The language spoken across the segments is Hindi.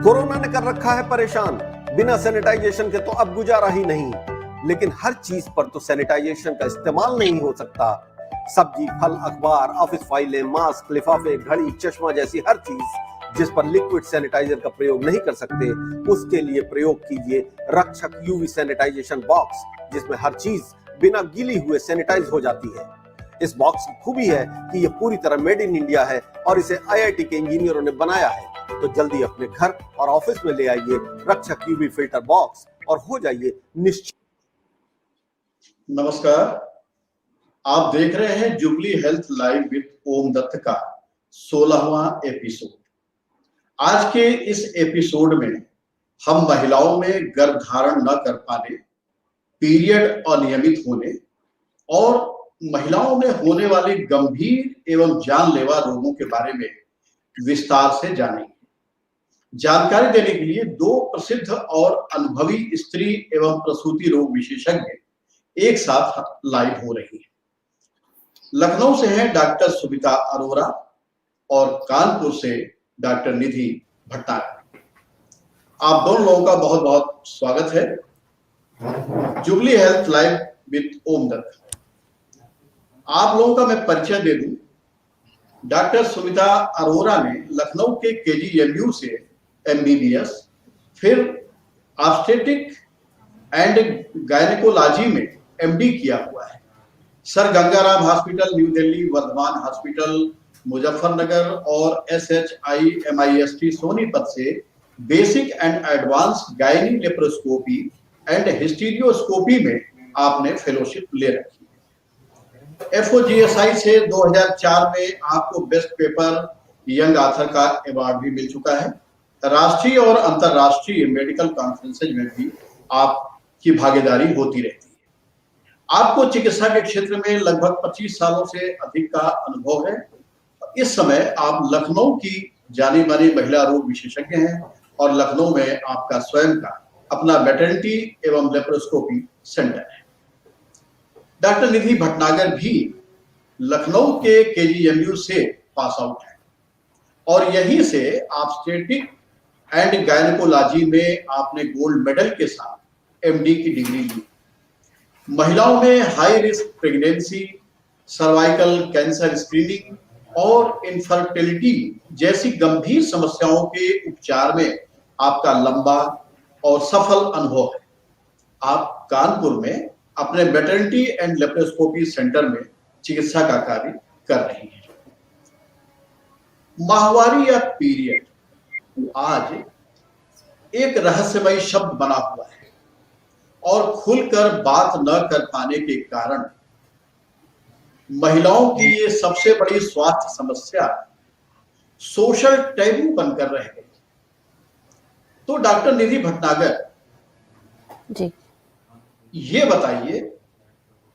कोरोना ने कर रखा है परेशान, बिना सैनिटाइजेशन के तो अब गुजारा ही नहीं। लेकिन हर चीज पर तो सैनिटाइजेशन का इस्तेमाल नहीं हो सकता। सब्जी, फल, अखबार, ऑफिस फाइलें, मास्क, लिफाफे, घड़ी, चश्मा जैसी हर चीज जिस पर लिक्विड सैनिटाइजर का प्रयोग नहीं कर सकते, उसके लिए प्रयोग कीजिए रक्षक यूवी सैनिटाइजेशन बॉक्स, जिसमें हर चीज बिना गीली हुए सैनिटाइज हो जाती है। इस बॉक्स की खूबी है कि यह पूरी तरह मेड इन इंडिया है और इसे आईआईटी के इंजीनियरों ने बनाया है। तो जल्दी अपने घर और ऑफिस में ले आइए रक्षक यूवी फिल्टर बॉक्स और हो जाइए निश्चित। नमस्कार, आप देख रहे हैं जुबली हेल्थ लाइव विद ओम दत्त का 16वां एपिसोड। आज के इस एपिसोड में हम महिलाओं में गर्भधारण न कर पाने, पीरियड अनियमित होने और महिलाओं में होने वाले गंभीर एवं जानलेवा रोगों के बारे में विस्तार से जानेंगे। जानकारी देने के लिए दो प्रसिद्ध और अनुभवी स्त्री एवं प्रसूति रोग विशेषज्ञ एक साथ लाइव हो रही हैं। लखनऊ से हैं डॉक्टर सुमिता अरोरा और कानपुर से डॉक्टर निधि भट्टागर। आप दोनों लोगों का बहुत बहुत स्वागत है जुबली हेल्थ लाइव विद ओम दत्त। आप लोगों का मैं परिचय दे दूं। डॉक्टर सुमिता अरोरा ने लखनऊ के केजीएमयू से एमबीबीएस, फिर ऑब्स्टेट्रिक एंड गायनेकोलॉजी में एमडी किया हुआ है। Sir Gangaram hospital new Delhi, Vardhman hospital Muzaffarnagar और SHIMIST सोनीपत से basic and advance gynae laparoscopy and hysteroscopy में आपने फेलोशिप ले रखी है। FOGSI से 2004 में आपको बेस्ट पेपर यंग ऑथर का अवार्ड भी मिल चुका है। राष्ट्रीय और अंतरराष्ट्रीय मेडिकल कॉन्फ्रेंसेज में भी आपकी भागीदारी होती रहती है। आपको चिकित्सा के क्षेत्र में लगभग 25 सालों से अधिक का अनुभव है। इस समय आप लखनऊ की जानी मानी महिला रोग विशेषज्ञ हैं और लखनऊ में आपका स्वयं का अपना मैटरनिटी एवं लेप्रोस्कोपी सेंटर है। डॉक्टर निधि भटनागर भी लखनऊ के केजीएमयू से पास आउट है और यहीं से ऑब्स्टेट्रिक एंड गायनेकोलॉजी में आपने गोल्ड मेडल के साथ एमडी की डिग्री ली। महिलाओं में high risk pregnancy, cervical cancer screening और इनफर्टिलिटी जैसी गंभीर समस्याओं के उपचार में आपका लंबा और सफल अनुभव है। आप कानपुर में अपने मैटरनिटी एंड लेप्रोस्कोपी सेंटर में चिकित्सा का कार्य कर रही हैं। माहवारी या पीरियड आज एक रहस्यमयी शब्द बना हुआ है और खुलकर बात न कर पाने के कारण महिलाओं की ये सबसे बड़ी स्वास्थ्य समस्या सोशल टैबू बनकर रह गई। तो डॉक्टर निधि भटनागर जी, ये बताइए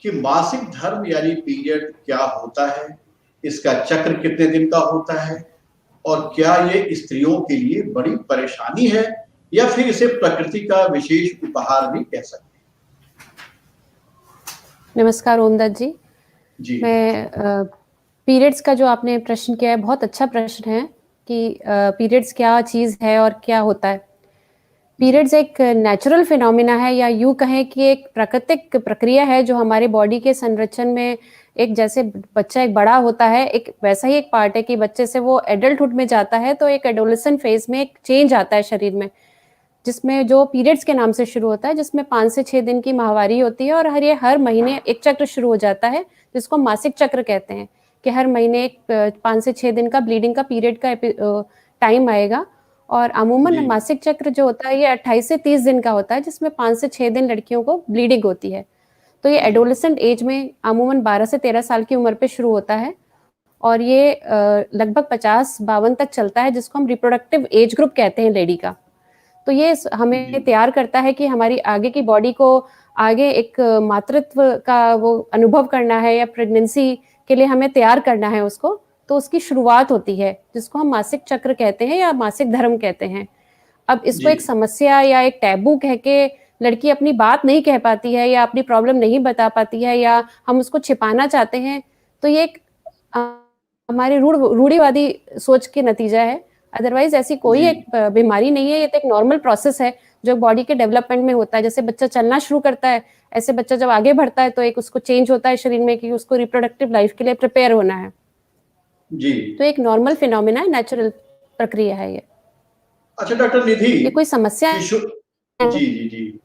कि मासिक धर्म यानी पीरियड क्या होता है, इसका चक्र कितने दिन का होता है और क्या ये स्त्रियों के लिए बड़ी परेशानी है या फिर इसे प्रकृति का विशेष उपहार भी कह सकते हैं। नमस्कार ओमदत्त जी। मैं पीरियड्स का जो आपने प्रश्न किया है बहुत अच्छा प्रश्न है कि पीरियड्स क्या चीज़ है और क्या होता है। पीरियड्स एक नेचुरल फिनोमिना है या यूँ कहें कि एक प्राकृतिक प्रक्रिया है जो हमारे बॉडी के संरचन में एक जैसे बच्चा एक बड़ा होता है एक वैसा ही एक पार्ट है कि बच्चे से वो एडल्टहुड में जाता है तो एक एडोलेसेंट फेज में एक चेंज आता है शरीर में, जिसमें जो पीरियड्स के नाम से शुरू होता है, जिसमें 5 से 6 दिन की माहवारी होती है और हर महीने एक चक्र शुरू हो जाता है जिसको मासिक चक्र कहते हैं कि हर महीने एक 5 से 6 दिन का ब्लीडिंग का पीरियड का टाइम आएगा। और अमूमन मासिक चक्र जो होता है ये 28 से 30 दिन का होता है जिसमें 5 से 6 दिन लड़कियों को ब्लीडिंग होती है। तो ये एडोलेसेंट एज में अमूमन 12 से 13 साल की उम्र पे शुरू होता है और ये लगभग 50-52 तक चलता है, जिसको हम रिप्रोडक्टिव एज ग्रुप कहते हैं लेडी का। तो ये हमें तैयार करता है कि हमारी आगे की बॉडी को आगे एक मातृत्व का वो अनुभव करना है या प्रेगनेंसी के लिए हमें तैयार करना है उसको, तो उसकी शुरुआत होती है जिसको हम मासिक चक्र कहते हैं या मासिक धर्म कहते हैं। अब इसको एक समस्या या एक टैबू कह के लड़की अपनी बात नहीं कह पाती है या अपनी प्रॉब्लम नहीं बता पाती है या हम उसको छिपाना चाहते हैं, तो ये एक हमारी रूढ़िवादी सोच के नतीजा है। अदरवाइज ऐसी कोई एक बीमारी नहीं है, ये तो एक नॉर्मल प्रोसेस है जो बॉडी के डेवलपमेंट में होता है। जैसे बच्चा चलना शुरू करता है, ऐसे बच्चा जब आगे बढ़ता है तो एक उसको चेंज होता है शरीर में कि उसको रिप्रोडक्टिव लाइफ के लिए प्रिपेयर होना है जी। तो एक नॉर्मल फिनोमिना है, नेचुरल प्रक्रिया है ये। अच्छा डॉक्टर निधि, ये कोई समस्या है? जी जी जी,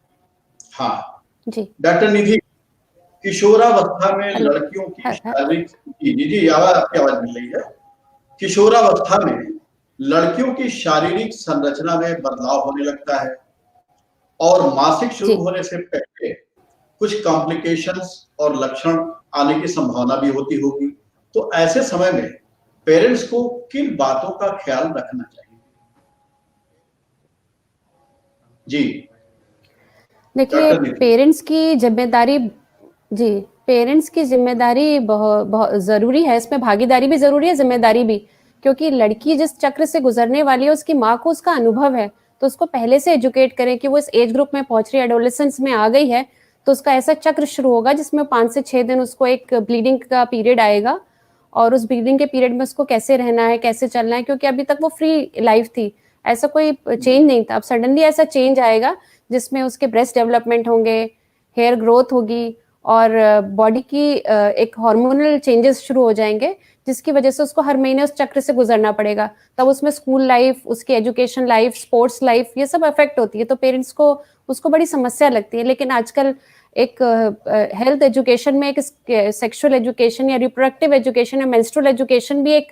हाँ जी डॉक्टर निधि, किशोरावस्था में लड़कियों की शारीरिक, जी जी जी, आपकी आवाज मिल रही है। किशोरावस्था में लड़कियों की शारीरिक संरचना में बदलाव होने लगता है और मासिक शुरू होने से पहले कुछ कॉम्प्लिकेशंस और लक्षण आने की संभावना भी होती होगी। तो ऐसे समय में पेरेंट्स को किन बातों का ख्याल रखना चाहिए? जी देखिए, पेरेंट्स की जिम्मेदारी, जी पेरेंट्स की जिम्मेदारी बहुत जरूरी है, इसमें भागीदारी भी जरूरी है, जिम्मेदारी भी, क्योंकि लड़की जिस चक्र से गुजरने वाली है उसकी माँ को उसका अनुभव है, तो उसको पहले से एजुकेट करें कि वो इस एज ग्रुप में पहुंच रही है, एडोलेसेंस में आ गई है, तो उसका ऐसा चक्र शुरू होगा जिसमें 5 से 6 दिन उसको एक ब्लीडिंग का पीरियड आएगा और उस ब्लीडिंग के पीरियड में उसको कैसे रहना है, कैसे चलना है, क्योंकि अभी तक वो फ्री लाइफ थी, ऐसा कोई चेंज नहीं था। अब सडनली ऐसा चेंज आएगा जिसमें उसके ब्रेस्ट डेवलपमेंट होंगे, हेयर ग्रोथ होगी और बॉडी की एक हार्मोनल चेंजेस शुरू हो जाएंगे, जिसकी वजह से उसको हर महीने उस चक्र से गुजरना पड़ेगा। तब उसमें स्कूल लाइफ, उसकी एजुकेशन लाइफ, स्पोर्ट्स लाइफ, ये सब अफेक्ट होती है, तो पेरेंट्स को उसको बड़ी समस्या लगती है। लेकिन आजकल एक हेल्थ एजुकेशन में एक सेक्सुअल एजुकेशन या रिप्रोडक्टिव एजुकेशन या मेंस्ट्रुअल एजुकेशन भी एक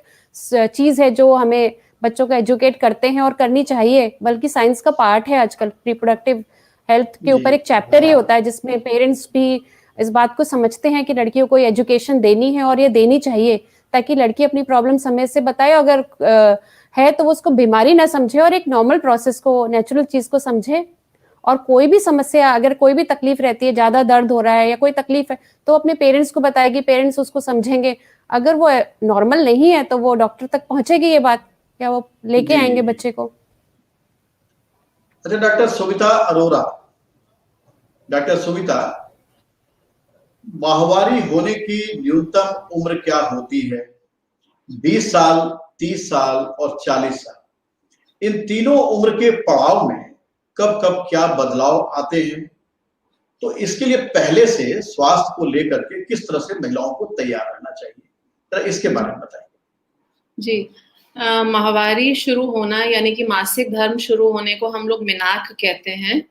चीज है जो हमें बच्चों को एजुकेट करते हैं और करनी चाहिए, बल्कि साइंस का पार्ट है आजकल। रिप्रोडक्टिव हेल्थ के ऊपर एक चैप्टर ही होता है जिसमें पेरेंट्स भी इस बात को समझते हैं कि लड़कियों को एजुकेशन देनी है और ये देनी चाहिए, ताकि लड़की अपनी प्रॉब्लम समय से बताए, अगर है तो वो उसको बीमारी ना समझे और एक नॉर्मल प्रोसेस को, नेचुरल चीज को समझे। और कोई भी समस्या, अगर कोई भी तकलीफ रहती है, ज्यादा दर्द हो रहा है या कोई तकलीफ है, तो अपने पेरेंट्स को बताएगी, पेरेंट्स उसको समझेंगे। अगर वो नॉर्मल नहीं है तो वो डॉक्टर तक पहुंचेगी ये बात, क्या वो लेके आएंगे बच्चे को। अच्छा डॉक्टर सुमिता अरोरा, डॉक्टर सुमिता, माहवारी होने की न्यूनतम उम्र क्या होती है? 20 साल, 30 साल और 40 साल, इन तीनों उम्र के पड़ाव में कब कब क्या बदलाव आते हैं? तो इसके लिए पहले से स्वास्थ्य को लेकर के किस तरह से महिलाओं को तैयार रहना चाहिए, तो इसके बारे में बताइए। जी, माहवारी शुरू होना यानी कि मासिक धर्म शुरू होने को हम लोग मिनार्क कहते हैं।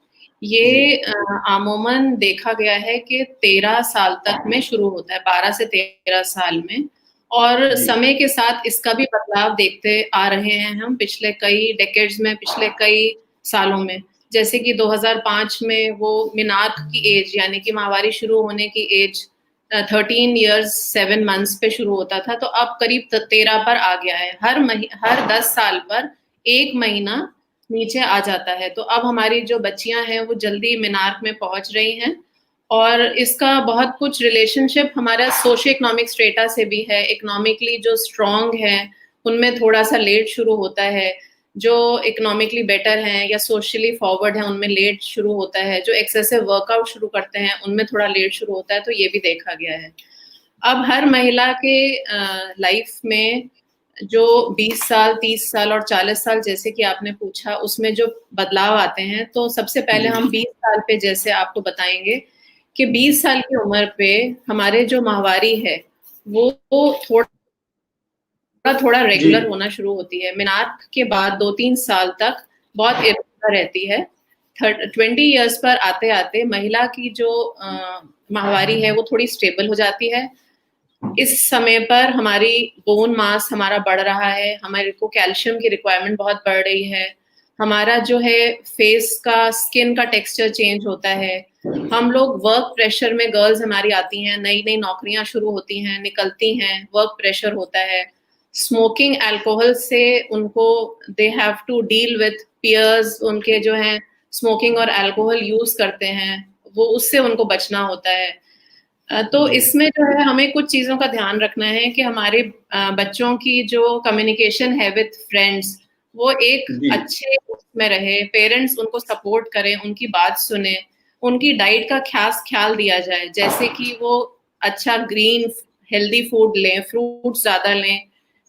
ये आमूमन देखा गया है कि 13 साल तक में शुरू होता है, 12 से 13 साल में, और समय के साथ इसका भी बदलाव देखते आ रहे हैं हम पिछले कई डेकेड्स में, पिछले कई सालों में। जैसे कि 2005 में वो मिनार्क की एज यानी कि माहवारी शुरू होने की एज 13 years 7 months पे शुरू होता था, तो अब करीब 13 पर आ गया है। हर 10 साल पर 1 महीना नीचे आ जाता है। तो अब हमारी जो बच्चियां हैं वो जल्दी मिनार्क में पहुंच रही हैं, और इसका बहुत कुछ रिलेशनशिप हमारा सोशियो इकोनॉमिक स्ट्रेटा से भी है। इकोनॉमिकली जो स्ट्रॉन्ग है उनमें थोड़ा सा लेट शुरू होता है, जो इकोनॉमिकली बेटर हैं या सोशली फॉरवर्ड हैं उनमें लेट शुरू होता है, जो एक्सेसिव वर्कआउट शुरू करते हैं उनमें थोड़ा लेट शुरू होता है। तो ये भी देखा गया है। अब हर महिला के लाइफ में जो 20 साल, 30 साल और 40 साल जैसे कि आपने पूछा, उसमें जो बदलाव आते हैं, तो सबसे पहले हम 20 साल पे जैसे आपको बताएंगे कि 20 साल की उम्र पे हमारे जो माहवारी है वो थोड़ा रेगुलर होना शुरू होती है। मिनार्क के बाद 2-3 साल तक बहुत इरेगुलर रहती है। 20 इयर्स पर आते आते महिला की जो माहवारी है वो थोड़ी स्टेबल हो जाती है। इस समय पर हमारी बोन मास हमारा बढ़ रहा है, हमारे को कैल्शियम की रिक्वायरमेंट बहुत बढ़ रही है, हमारा जो है फेस का, स्किन का टेक्सचर चेंज होता है। हम लोग वर्क प्रेशर में, गर्ल्स हमारी आती हैं, नई नई नौकरियां शुरू होती हैं, निकलती हैं, वर्क प्रेशर होता है। स्मोकिंग, अल्कोहल से उनको they have to deal with peers, उनके जो हैं स्मोकिंग और अल्कोहल यूज करते हैं, वो उससे उनको बचना होता है। तो इसमें जो है हमें कुछ चीजों का ध्यान रखना है कि हमारे बच्चों की जो कम्युनिकेशन है विथ फ्रेंड्स वो एक अच्छे उसमें रहे, पेरेंट्स उनको सपोर्ट करें, उनकी बात सुने, उनकी डाइट का खास ख्याल दिया जाए, जैसे कि वो अच्छा ग्रीन हेल्दी फूड लें, फ्रूट्स ज़्यादा लें,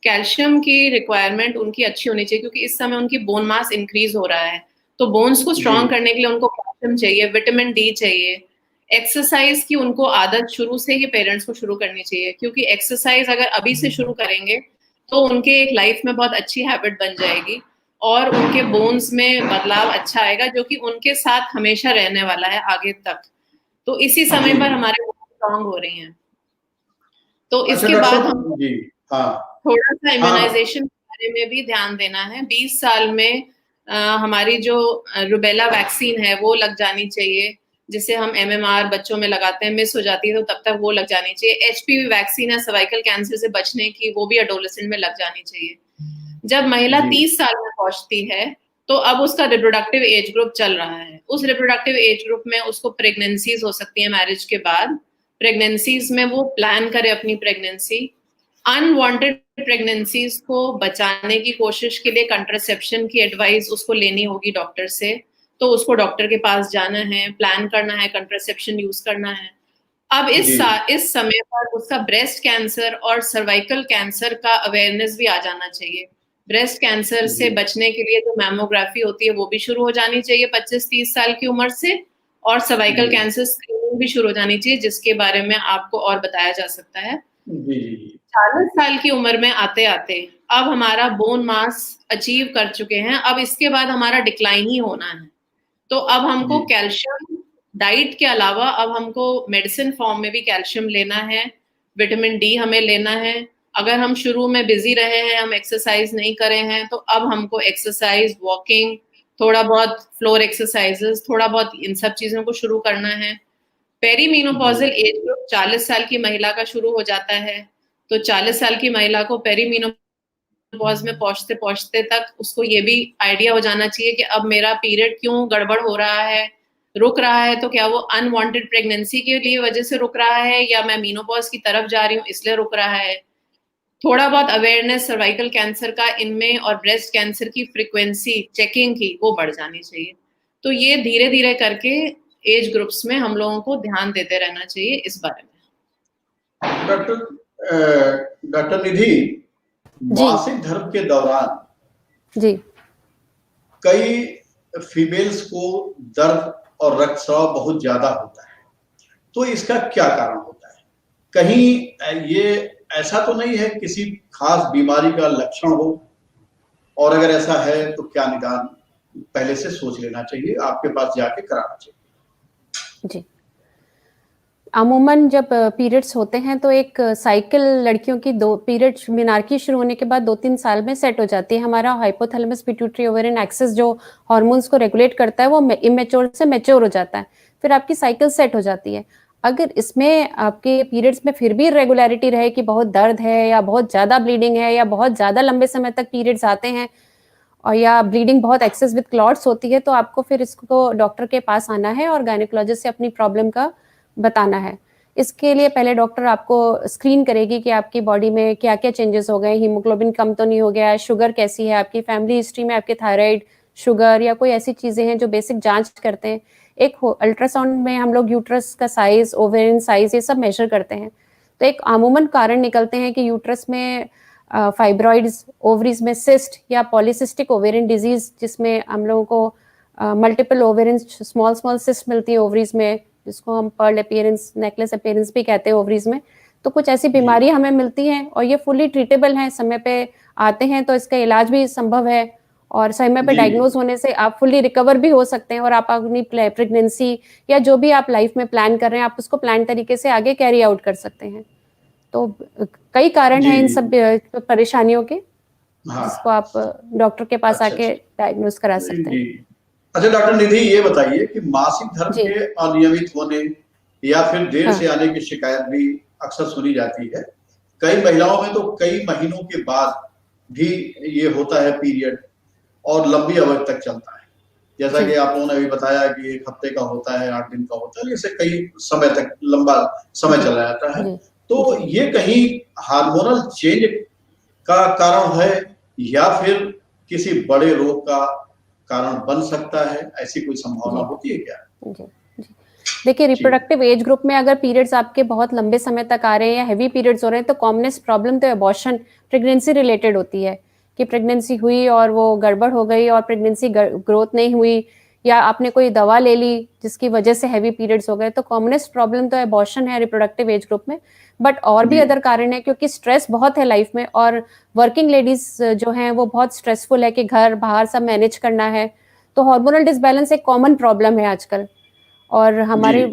कैल्शियम की रिक्वायरमेंट उनकी अच्छी होनी चाहिए क्योंकि इस समय उनकी बोन मास इंक्रीज हो रहा है, तो बोन्स को स्ट्रॉन्ग करने के लिए उनको कैल्शियम चाहिए, विटामिन डी चाहिए। एक्सरसाइज की उनको आदत शुरू से ही पेरेंट्स को शुरू करनी चाहिए क्योंकि एक्सरसाइज अगर अभी से शुरू करेंगे तो उनके एक लाइफ में बहुत अच्छी हैबिट बन जाएगी और उनके बोन्स में बदलाव अच्छा आएगा जो कि उनके साथ हमेशा रहने वाला है आगे तक। तो इसी समय पर हमारे बोन्स स्ट्रॉन्ग हो रही हैं। तो इसके बाद हम थोड़ा सा इम्यूनाइजेशन के बारे में भी ध्यान देना है। 20 साल में हमारी जो रूबेला वैक्सीन है वो लग जानी चाहिए, जिसे हम MMR बच्चों में लगाते हैं, मिस हो जाती है तो तब तक वो लग जानी चाहिए। HPV वैक्सीन है सर्वाइकल कैंसर से बचने की, वो भी एडोलेसेंट में लग जानी चाहिए। जब महिला 30 साल में पहुंचती है तो अब उसका रिप्रोडक्टिव एज ग्रुप चल रहा है। उस रिप्रोडक्टिव एज ग्रुप में उसको प्रेगनेंसीज हो सकती है मैरिज के बाद। प्रेगनेंसीज में वो प्लान करे अपनी प्रेगनेंसी। अनवांटेड प्रेगनेंसीज को बचाने की कोशिश के लिए कंट्रासेप्शन की एडवाइस उसको लेनी होगी डॉक्टर से, तो उसको डॉक्टर के पास जाना है, प्लान करना है, कंट्रासेप्शन यूज करना है। अब इस समय पर उसका ब्रेस्ट कैंसर और सर्वाइकल कैंसर का अवेयरनेस भी आ जाना चाहिए। ब्रेस्ट कैंसर से बचने के लिए जो मैमोग्राफी होती है वो भी शुरू हो जानी चाहिए 25-30 साल की उम्र से, और सर्वाइकल कैंसर स्क्रीनिंग भी शुरू हो जानी चाहिए जिसके बारे में आपको और बताया जा सकता है। 40 साल की उम्र में आते आते अब हमारा बोन मास अचीव कर चुके हैं, अब इसके बाद हमारा डिक्लाइन ही होना है। तो अब हमको कैल्शियम डाइट के अलावा अब हमको मेडिसिन फॉर्म में भी कैल्शियम लेना है, विटामिन डी हमें लेना है। अगर हम शुरू में बिजी रहे हैं, हम एक्सरसाइज नहीं करे हैं, तो अब हमको एक्सरसाइज, वॉकिंग, थोड़ा बहुत फ्लोर एक्सरसाइजेस, थोड़ा बहुत इन सब चीजों को शुरू करना है। पेरीमेनोपॉजल एज ग्रुप 40 साल की महिला का शुरू हो जाता है, तो 40 साल की महिला को पेरीमेनोपॉज में पहुंचते पहुंचते तक उसको ये भी आइडिया हो जाना चाहिए कि अब मेरा पीरियड क्यों गड़बड़ हो रहा है, रुक रहा है, तो क्या वो अनवांटेड प्रेगनेंसी के लिए वजह से रुक रहा है या मैं मीनोपॉज की तरफ जा रही हूँ इसलिए रुक रहा है। थोड़ा बहुत अवेयरनेस सर्वाइकल कैंसर का इनमें और ब्रेस्ट कैंसर की फ्रीक्वेंसी चेकिंग की वो बढ़ जानी चाहिए। तो ये धीरे धीरे करके एज ग्रुप्स में हम लोगों को ध्यान देते रहना चाहिए इस बारे में। डॉक्टर निधि, मासिक धर्म के दौरान कई फीमेल्स को दर्द और रक्तस्राव बहुत ज्यादा होता है, तो इसका क्या कारण होता है? कहीं ये ऐसा तो नहीं है किसी खास बीमारी का लक्षण हो, और अगर ऐसा है तो क्या निदान पहले से सोच लेना चाहिए, आपके पास जाके कराना चाहिए? जी, अमूमन जब पीरियड्स होते हैं तो एक साइकिल लड़कियों की 2 पीरियड्स मेनार्की शुरू होने के बाद 2-3 साल में सेट हो जाती है। हमारा हाइपोथैलेमस पिट्यूटरी ओवेरियन एक्सिस जो हार्मोन्स को रेगुलेट करता है वो इमेच्योर से मैच्योर हो जाता है, फिर आपकी साइकिल सेट हो जाती है। अगर इसमें आपके पीरियड्स में फिर भी इरेगुलरिटी रहे कि बहुत दर्द है या बहुत ज़्यादा ब्लीडिंग है या बहुत ज़्यादा लंबे समय तक पीरियड्स आते हैं और या ब्लीडिंग बहुत एक्सेस विद क्लॉट्स होती है, तो आपको फिर इसको डॉक्टर के पास आना है और गायनेकोलॉजिस्ट से अपनी प्रॉब्लम का बताना है। इसके लिए पहले डॉक्टर आपको स्क्रीन करेगी कि आपकी बॉडी में क्या-क्या चेंजेस हो गए, हीमोग्लोबिन कम तो नहीं हो गया है, शुगर कैसी है, आपकी फैमिली हिस्ट्री में आपके थायराइड, शुगर या कोई ऐसी चीज़ें हैं जो बेसिक जांच करते हैं। एक अल्ट्रासाउंड में हम लोग यूट्रस का साइज, ओवेरियन साइज ये सब मेजर करते हैं। तो एक अमूमन कारण निकलते हैं कि यूट्रस में फाइब्रॉइड्स, ओवरीज में सिस्ट या पॉलीसिस्टिक ओवेरियन डिजीज, जिसमें हम लोगों को मल्टीपल ओवेरियन स्मॉल सिस्ट मिलती है ओवरीज में, जिसको हम पर्ल अपीयरेंस, नेकलेस अपीयरेंस भी कहते हैं ओवरीज में। तो कुछ ऐसी बीमारी हमें मिलती हैं और ये फुली ट्रीटेबल हैं, समय पे आते हैं तो इसका इलाज भी संभव है और समय पे डायग्नोज होने से आप फुल्ली रिकवर भी हो सकते हैं और आप अपनी प्रेगनेंसी या जो भी आप लाइफ में प्लान कर रहे हैं आप उसको प्लान तरीके से आगे कैरी आउट कर सकते हैं। तो कई कारण हैं इन सब परेशानियों के, जिसको आप डॉक्टर के पास आके डायग्नोज करा सकते हैं। अच्छा डॉक्टर निधि, ये बताइए कि मासिक धर्म के अनियमित होने या फिर देर से आने की शिकायत भी अक्सर सुनी जाती है। कई महिलाओं में तो कई महीनों के बाद भी ये होता है पीरियड और लंबी अवधि तक चलता है, जैसा कि आप लोगों ने अभी बताया कि 1 हफ्ते का होता है, 8 दिन का होता है, इससे कई समय तक लंबा समय चला जाता है। तो ये कहीं हार्मोनल चेंज का कारण है या फिर किसी बड़े रोग का कारण बन सकता है, ऐसी कोई संभावना होती है क्या? जी, देखिए, रिप्रोडक्टिव एज ग्रुप में अगर पीरियड्स आपके बहुत लंबे समय तक आ रहे हैं या हैवी पीरियड्स हो रहे हैं, तो कॉमनेस्ट प्रॉब्लम तो एबॉर्शन, प्रेगनेंसी रिलेटेड होती है कि प्रेगनेंसी हुई और वो गड़बड़ हो गई और प्रेगनेंसी ग्रोथ नहीं हुई, या आपने कोई दवा ले ली जिसकी वजह से हैवी पीरियड्स हो गए, तो कॉमनेस्ट प्रॉब्लम तो एबॉर्शन है रिप्रोडक्टिव एज ग्रुप में। बट और भी अदर कारण है, क्योंकि स्ट्रेस बहुत है लाइफ में, और वर्किंग लेडीज जो हैं वो बहुत स्ट्रेसफुल है कि घर बाहर सब मैनेज करना है, तो हार्मोनल डिसबैलेंस एक कॉमन प्रॉब्लम है आजकल। और हमारे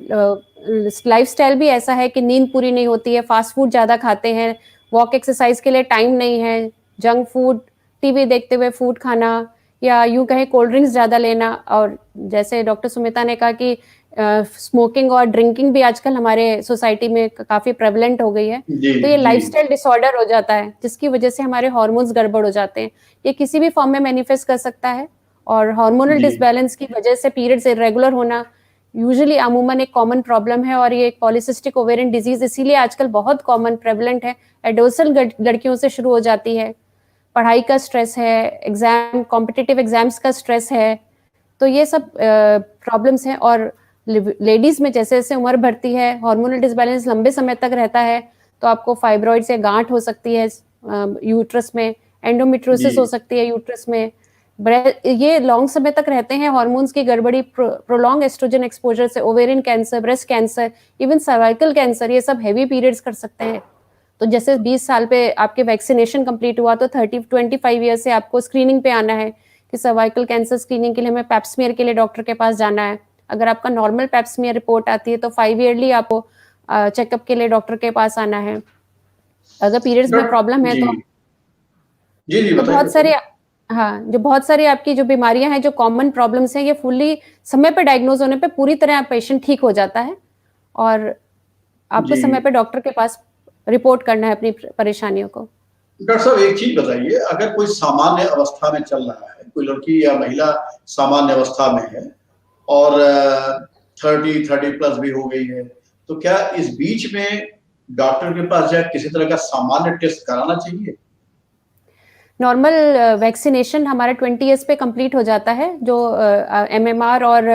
लाइफस्टाइल भी ऐसा है कि नींद पूरी नहीं होती है, फास्ट फूड ज़्यादा खाते हैं, वॉक एक्सरसाइज के लिए टाइम नहीं है, जंक फूड, टीवी देखते हुए फूड खाना, या यूं कहें कोल्ड ड्रिंक्स ज़्यादा लेना, और जैसे डॉक्टर सुमिता ने कहा कि स्मोकिंग और ड्रिंकिंग भी आजकल हमारे सोसाइटी में काफ़ी प्रेवलेंट हो गई है। तो ये लाइफस्टाइल डिसऑर्डर हो जाता है, जिसकी वजह से हमारे हार्मोन्स गड़बड़ हो जाते हैं। ये किसी भी फॉर्म में मैनिफेस्ट कर सकता है, और हार्मोनल डिसबैलेंस की वजह से पीरियड्स इरेगुलर होना यूजुअली अमूमन एक कॉमन प्रॉब्लम है, और ये एक पॉलिसिस्टिक ओवेरियन डिजीज इसीलिए आजकल बहुत कॉमन प्रेवलेंट है। एडोलसेंट लड़कियों से शुरू हो जाती है, पढ़ाई का स्ट्रेस है, एग्जाम, कॉम्पिटिटिव एग्जाम्स का स्ट्रेस है, तो ये सब प्रॉब्लम्स हैं। और लेडीज में जैसे जैसे उम्र बढ़ती है, हार्मोनल डिसबैलेंस लंबे समय तक रहता है, तो आपको फाइब्रॉइड से गांठ हो सकती है यूट्रस में, एंडोमेट्रियोसिस हो सकती है यूट्रस में, ये लॉन्ग समय तक रहते हैं। हार्मोन्स की गड़बड़ी, प्रोलॉन्ग एस्ट्रोजन एक्सपोजर से ovarian cancer, breast cancer, even cervical cancer, ये सब हैवी पीरियड्स कर सकते हैं। तो जैसे 20 साल पे आपके वैक्सीनेशन कंप्लीट हुआ, तो 25 ईयर से आपको स्क्रीनिंग पे आना है कि सर्वाइकल कैंसर स्क्रीनिंग के लिए हमें पैप्समियर के लिए डॉक्टर के पास जाना है। अगर आपका नॉर्मल पैप्समियर रिपोर्ट आती है, तो 5 ईयरली आपको चेकअप के लिए डॉक्टर के पास आना है। अगर पीरियड्स में प्रॉब्लम है तो बहुत सारे, हाँ, जो बहुत सारी आपकी जो बीमारियां हैं, जो कॉमन प्रॉब्लम्स हैं, ये फुल्ली समय पे डायग्नोज होने पे पूरी तरह पेशेंट ठीक हो जाता है, और आपको समय पे डॉक्टर के पास रिपोर्ट करना है अपनी परेशानियों को। डॉक्टर साहब, एक चीज बताइए, अगर कोई सामान्य अवस्था में चल रहा है, कोई लड़की या महिला सामान्य अवस्था में है और 30 प्लस भी हो गई है, तो क्या इस बीच में डॉक्टर के पास जाए किसी तरह का सामान्य टेस्ट कराना चाहिए? नॉर्मल वैक्सीनेशन हमारा 20 ईयर्स पे कंप्लीट हो जाता है, जो MMR और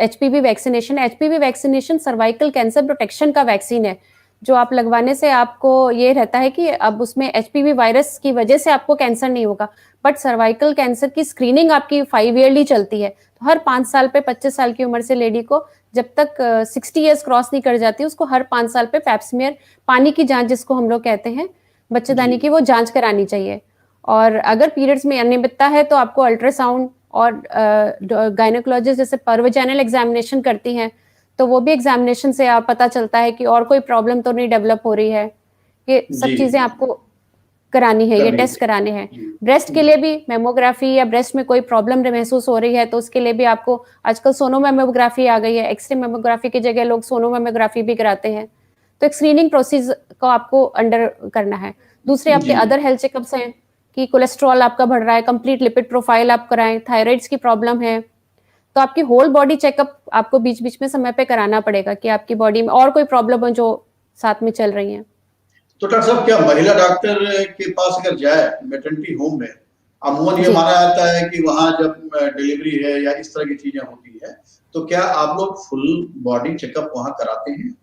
HPV vaccination. HPV vaccination cervical cancer protection का वैक्सीन है, जो आप लगवाने से आपको ये रहता है कि अब उसमें HPV वायरस की वजह से आपको कैंसर नहीं होगा, बट सर्वाइकल कैंसर की स्क्रीनिंग आपकी 5 ईयरली चलती है। तो हर 5 साल पे 25 साल की उम्र से लेडी को, जब तक 60 ईयर्स क्रॉस नहीं कर जाती, उसको हर 5 साल पे पैप्समियर, पानी की जांच जिसको हम लोग कहते हैं, बच्चेदानी की, वो जांच करानी चाहिए। और अगर पीरियड्स में अनियमितता है, तो आपको अल्ट्रासाउंड और गायनेकोलॉजिस्ट जैसे परवजाइनल एग्जामिनेशन करती हैं, तो वो भी एग्जामिनेशन से आप पता चलता है कि और कोई प्रॉब्लम तो नहीं डेवलप हो रही है। ये सब चीजें आपको करानी है, ये टेस्ट कराने हैं। ब्रेस्ट के लिए भी मेमोग्राफी, या ब्रेस्ट में कोई प्रॉब्लम महसूस हो रही है, तो उसके लिए भी आपको आजकल सोनोमेमोग्राफी आ गई है, एक्सरे मेमोग्राफी की जगह लोग सोनोमेमोग्राफी भी कराते हैं। तो एक स्क्रीनिंग प्रोसीजर को आपको अंडर करना है। दूसरे आपके अदर हेल्थ चेकअप्स हैं कि कोलेस्ट्रॉल आपका बढ़ रहा है, कंप्लीट लिपिड प्रोफाइल आप कराएं, थायराइड्स की प्रॉब्लम है, तो आपकी होल बॉडी चेकअप आपको बीच बीच में समय पे कराना पड़ेगा कि आपकी बॉडी में और कोई प्रॉब्लम हो जो साथ में चल रही है। तो डॉक्टर साहब, क्या महिला डॉक्टर के पास अगर जाए मैटरनिटी होम में, अमूमन ये माना जाता है कि वहां जब डिलीवरी है या इस तरह की चीजें होती है, तो क्या आप लोग फुल बॉडी चेकअप वहां कराते हैं?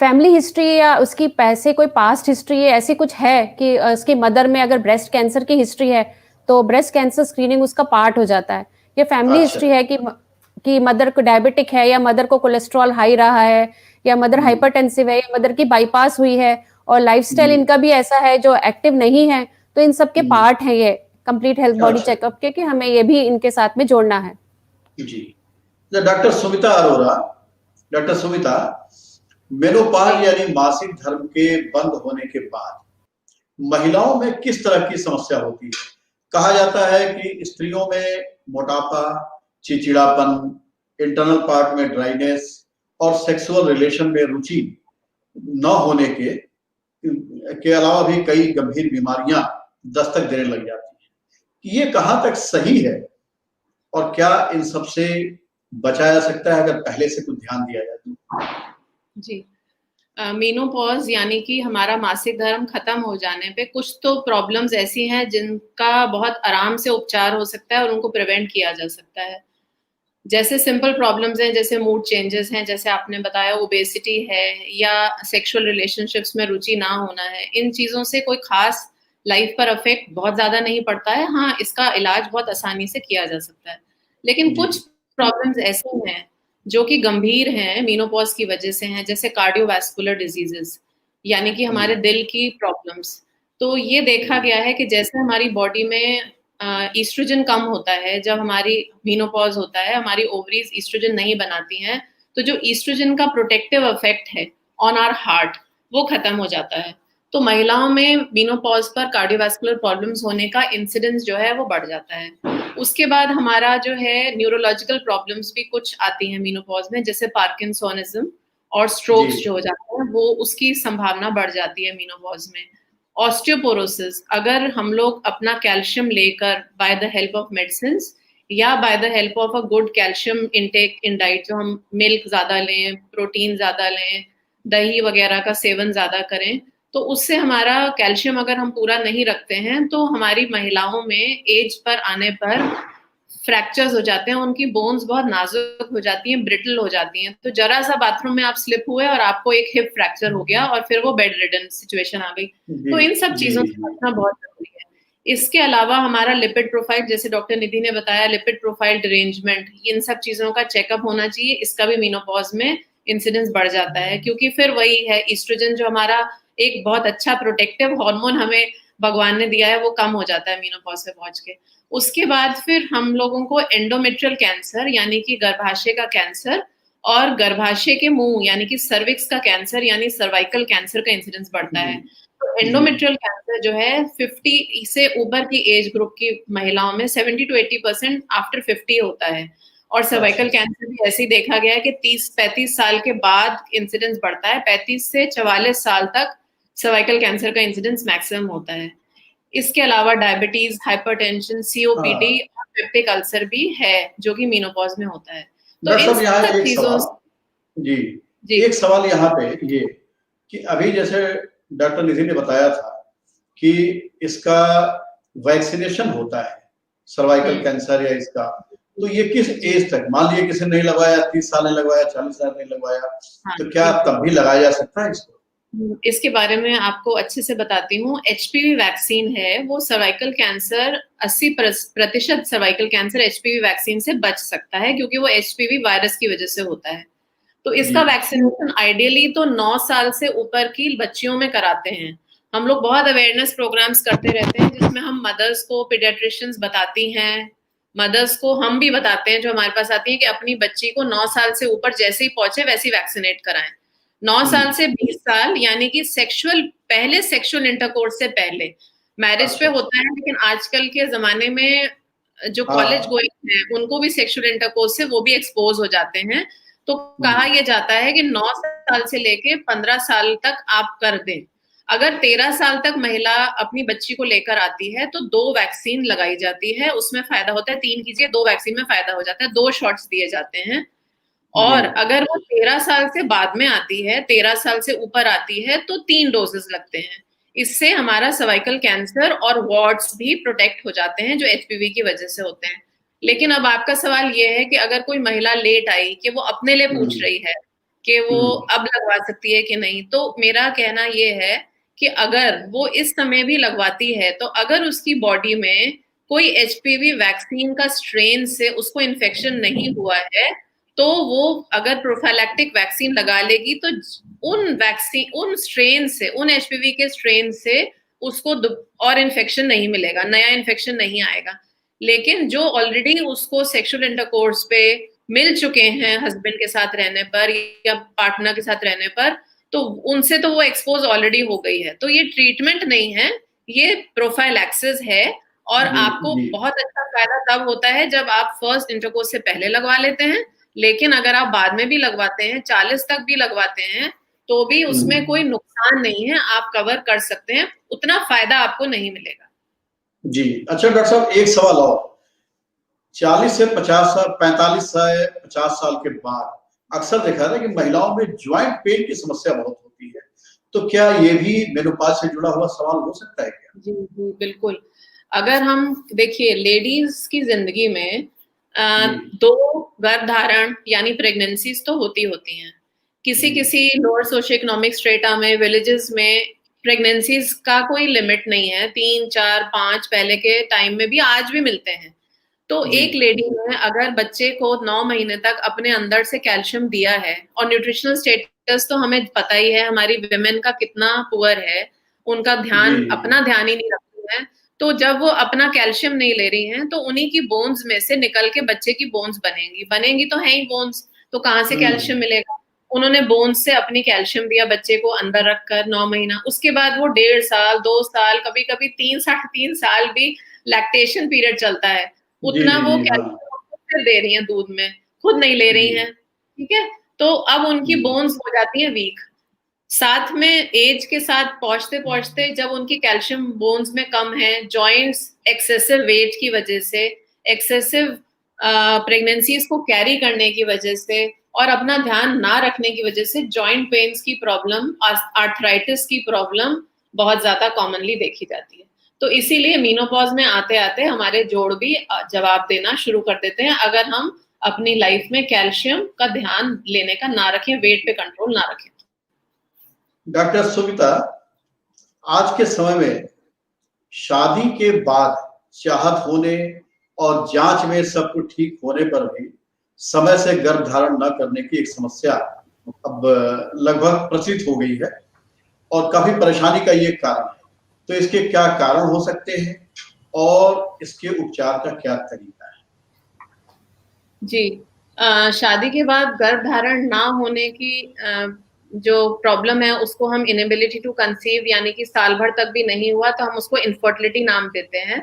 फैमिली हिस्ट्री या उसकी पैसे कोई पास्ट हिस्ट्री ऐसी कुछ है कि उसकी मदर में अगर ब्रेस्ट कैंसर की हिस्ट्री है, तो ब्रेस्ट कैंसर स्क्रीनिंग उसका पार्ट हो जाता है। ये फैमिली हिस्ट्री है कि मदर को डायबिटिक है, या मदर को कोलेस्ट्रॉल हाई रहा है, या मदर हाइपरटेंसिव है, या मदर की बाईपास हुई है, और लाइफस्टाइल इनका भी ऐसा है जो एक्टिव नहीं है, तो इन सब के पार्ट है ये कंप्लीट हेल्थ बॉडी चेकअप के, कि हमें ये भी इनके साथ में जोड़ना है। जी। Doctor Sumita Arora, doctor Sumita, menopause यानी मासिक धर्म के बंद होने के बाद महिलाओं में किस तरह की समस्या होती है? कहा जाता है कि स्त्रियों में मोटापा, चिड़चिड़ापन, इंटरनल पार्ट में ड्राइनेस और सेक्सुअल रिलेशन में रुचि न होने के अलावा भी कई गंभीर बीमारियां दस्तक देने लग जाती हैं। ये कहां तक सही है, और क्या इन सब से बचा जा सकता है अगर पहले से कुछ ध्यान दिया जाए तो? जी, मेनोपॉज यानी कि हमारा मासिक धर्म खत्म हो जाने पे कुछ तो प्रॉब्लम्स ऐसी हैं जिनका बहुत आराम से उपचार हो सकता है और उनको प्रिवेंट किया जा सकता है। जैसे सिंपल प्रॉब्लम्स हैं, जैसे मूड चेंजेस हैं, जैसे आपने बताया ओबेसिटी है, या सेक्सुअल रिलेशनशिप्स में रुचि ना होना है, इन चीजों से कोई खास लाइफ पर इफेक्ट बहुत ज्यादा नहीं पड़ता है। हाँ, इसका इलाज बहुत आसानी से किया जा सकता है, लेकिन कुछ प्रॉब्लम्स ऐसे हैं जो कि गंभीर हैं, मेनोपॉज की वजह से हैं, जैसे कार्डियोवैस्कुलर डिजीजेस, यानी कि हमारे दिल की प्रॉब्लम्स। तो ये देखा गया है कि जैसे हमारी बॉडी में ईस्ट्रोजन कम होता है, जब हमारी मेनोपॉज होता है, हमारी ओवरीज ईस्ट्रोजन नहीं बनाती हैं, तो जो ईस्ट्रोजन का प्रोटेक्टिव इफेक्ट है ऑन आवर हार्ट, वो खत्म हो जाता है। तो महिलाओं में मेनोपॉज पर कार्डियोवैस्कुलर प्रॉब्लम्स होने का इंसिडेंस जो है वो बढ़ जाता है। उसके बाद हमारा जो है न्यूरोलॉजिकल प्रॉब्लम्स भी कुछ आती हैं मेनोपॉज में, जैसे पार्किंसोनिज्म और स्ट्रोक्स जो हो जाते हैं, वो उसकी संभावना बढ़ जाती है मेनोपॉज में। ऑस्टियोपोरोसिस, अगर हम लोग अपना कैल्शियम लेकर by the help of medicine या by the help of a good calcium intake in diet, जो हम मिल्क ज्यादा लें, प्रोटीन ज्यादा लें, दही वगैरह का सेवन ज्यादा करें, तो उससे हमारा कैल्शियम अगर हम पूरा नहीं रखते हैं तो हमारी महिलाओं में एज पर आने पर फ्रैक्चर्स हो जाते हैं, उनकी बोन्स बहुत नाजुक हो जाती हैं, ब्रिटल हो जाती हैं। तो जरा सा बाथरूम में आप स्लिप हुए और आपको एक हिप फ्रैक्चर हो गया और फिर वो बेड रिडन सिचुएशन आ गई। तो इन सब चीजों से बचना बहुत जरूरी है। इसके अलावा हमारा लिपिड प्रोफाइल, जैसे डॉक्टर निधि ने बताया, लिपिड प्रोफाइल डिरेंजमेंट, इन सब चीजों का चेकअप होना चाहिए। इसका भी मेनोपॉज में इंसिडेंस बढ़ जाता है, क्योंकि फिर वही है, ईस्ट्रोजन जो हमारा एक बहुत अच्छा प्रोटेक्टिव हार्मोन हमें भगवान ने दिया है, वो कम हो जाता है मेनोपॉज से पहुंच के। उसके बाद फिर हम लोगों को एंडोमेट्रियल कैंसर, यानी कि गर्भाशय का कैंसर, और गर्भाशय के मुंह यानी कि सर्विक्स का कैंसर यानी सर्वाइकल कैंसर का इंसिडेंस बढ़ता है। तो एंडोमेट्रियल कैंसर जो है 50 से ऊपर की एज ग्रुप की महिलाओं में 70 to 80% आफ्टर 50 होता है। और सर्वाइकल कैंसर भी ऐसे ही देखा गया है कि 30-35 साल के बाद इंसिडेंस बढ़ता है। 35 से 44 साल तक सर्वाइकल कैंसर का इंसिडेंस मैक्सिमम होता है। इसके अलावा डायबिटीज, हाइपरटेंशन, सीओपीडी और पेप्टिक अल्सर भी है, जो कि मेनोपॉज में होता है। तो इन सब चीजों जी एक सवाल यहाँ पे ये कि अभी जैसे डॉक्टर निधि ने बताया था कि इसका वैक्सीनेशन होता है सर्वाइकल कैंसर या इसका, तो ये किस एज तक, मान लीजिए किसी ने नहीं लगवाया, 30 साल नहीं लगवाया, 40 साल नहीं लगवाया, तो क्या तब भी लगाया जा सकता है इसको? इसके बारे में आपको अच्छे से बताती हूँ। एचपीवी वैक्सीन है, वो cervical cancer 80% cervical cancer HPV vaccine से बच सकता है, क्योंकि वो एचपीवी वायरस की वजह से होता है। तो इसका वैक्सीनेशन आइडियली तो 9 साल से ऊपर की बच्चियों में कराते हैं। हम लोग बहुत अवेयरनेस प्रोग्राम्स करते रहते हैं, जिसमें हम मदर्स को, पीडियाट्रिशियंस बताती हैं, मदर्स को हम भी बताते हैं जो हमारे पास आती हैं, कि अपनी बच्ची को 9 साल से ऊपर जैसे ही पहुंचे वैसे ही वैक्सीनेट कराएं। 9 साल से 20 साल यानी कि पहले सेक्सुअल इंटरकोर्स से पहले। मैरिज पे होता है, लेकिन आजकल के जमाने में जो कॉलेज गोइंग है उनको भी सेक्सुअल इंटरकोर्स से वो भी एक्सपोज हो जाते हैं। तो कहा यह जाता है कि 9 साल से लेके 15 साल तक आप कर दें। अगर 13 साल तक महिला अपनी बच्ची को लेकर आती है तो 2 वैक्सीन लगाई जाती है, उसमें फायदा होता है। 3 कीजिए, 2 वैक्सीन में फायदा हो जाता है, 2 शॉट्स दिए जाते हैं। और अगर वो 13 साल से बाद में आती है, 13 साल से ऊपर आती है, तो 3 डोजेस लगते हैं। इससे हमारा सर्वाइकल कैंसर और वार्ड्स भी प्रोटेक्ट हो जाते हैं, जो एचपीवी की वजह से होते हैं। लेकिन अब आपका सवाल ये है कि अगर कोई महिला लेट आई, कि वो अपने लिए पूछ रही है कि वो अब लगवा सकती है कि नहीं, तो मेरा कहना ये है कि अगर वो इस समय भी लगवाती है, तो अगर उसकी बॉडी में कोई एचपीवी वैक्सीन का स्ट्रेन से उसको इन्फेक्शन नहीं हुआ है, तो वो अगर प्रोफाइलैक्टिक वैक्सीन लगा लेगी तो उन स्ट्रेन से, उन एचपीवी के स्ट्रेन से उसको और इन्फेक्शन नहीं मिलेगा, नया इन्फेक्शन नहीं आएगा। लेकिन जो ऑलरेडी उसको सेक्सुअल इंटरकोर्स पे मिल चुके हैं हस्बैंड के साथ रहने पर या पार्टनर के साथ रहने पर, तो उनसे तो वो एक्सपोज ऑलरेडी हो गई है। तो ये ट्रीटमेंट नहीं है, ये प्रोफाइलैक्सिस है। और आपको बहुत अच्छा फायदा तब होता है जब आप फर्स्ट इंटरकोर्स से पहले लगवा लेते हैं। लेकिन अगर आप बाद में भी लगवाते हैं, 40 तक भी लगवाते हैं, तो भी उसमें कोई नुकसान नहीं है, आप कवर कर सकते हैं, उतना फायदा आपको नहीं मिलेगा। जी अच्छा डॉक्टर साहब, एक सवाल और, 40 से 50 साल, 45 से 50 साल के बाद अक्सर देखा है कि महिलाओं में ज्वाइंट पेन की समस्या बहुत होती है, तो क्या ये भी मेनोपॉज से जुड़ा हुआ सवाल हो सकता है क्या? जी बिल्कुल। अगर हम देखिए, लेडीज की जिंदगी में दो गर्भधारण यानी प्रेगनेंसीज तो होती हैं। किसी लोअर सोशियो इकोनॉमिक स्ट्रेटा में, विलेजेस में प्रेगनेंसीज का कोई लिमिट नहीं है, 3, 4, 5 पहले के टाइम में भी आज भी मिलते हैं। तो एक लेडी ने अगर बच्चे को 9 महीने तक अपने अंदर से कैल्शियम दिया है, और न्यूट्रिशनल स्टेटस तो हमें पता ही है हमारी विमेन का कितना पुअर है, उनका ध्यान अपना ध्यान ही नहीं रखती है, तो जब वो अपना कैल्शियम नहीं ले रही हैं तो उन्हीं की बोन्स में से निकल के बच्चे की बोन्स बनेंगी तो है ही बोन्स, तो कहाँ से कैल्शियम मिलेगा। उन्होंने बोन्स से अपनी कैल्शियम दिया बच्चे को अंदर रखकर 9 महीना, उसके बाद वो 1.5 साल 2 साल कभी कभी 3 साढ़े 3 साल भी लैक्टेशन पीरियड चलता है, उतना वो कैल्शियम दे रही हैं दूध में, खुद नहीं ले रही हैं, ठीक है। तो अब उनकी बोन्स हो जाती हैं वीक, साथ में एज के साथ पहुंचते पहुंचते जब उनकी कैल्शियम बोन्स में कम है, जॉइंट्स एक्सेसिव वेट की वजह से, एक्सेसिव प्रेगनेंसीज को कैरी करने की वजह से और अपना ध्यान ना रखने की वजह से जॉइंट पेन्स की प्रॉब्लम, आर्थराइटिस की प्रॉब्लम बहुत ज्यादा कॉमनली देखी जाती है। तो इसीलिए मीनोपॉज में आते आते हमारे जोड़ भी जवाब देना शुरू कर देते हैं अगर हम अपनी लाइफ में कैल्शियम का ध्यान लेने का ना रखें, वेट पे कंट्रोल ना रखें। डॉक्टर सुमिता, आज के समय में शादी के बाद चाहत होने और जांच में सब कुछ ठीक होने पर भी समय से गर्भ धारण न करने की एक समस्या अब लगभग प्रचलित हो गई है और काफी परेशानी का ये कारण है। तो इसके क्या कारण हो सकते हैं और इसके उपचार का क्या तरीका है? जी, शादी के बाद गर्भ धारण ना होने की जो प्रॉब्लम है उसको हम इनेबिलिटी टू कंसीव, यानी कि साल भर तक भी नहीं हुआ तो हम उसको इनफर्टिलिटी नाम देते हैं।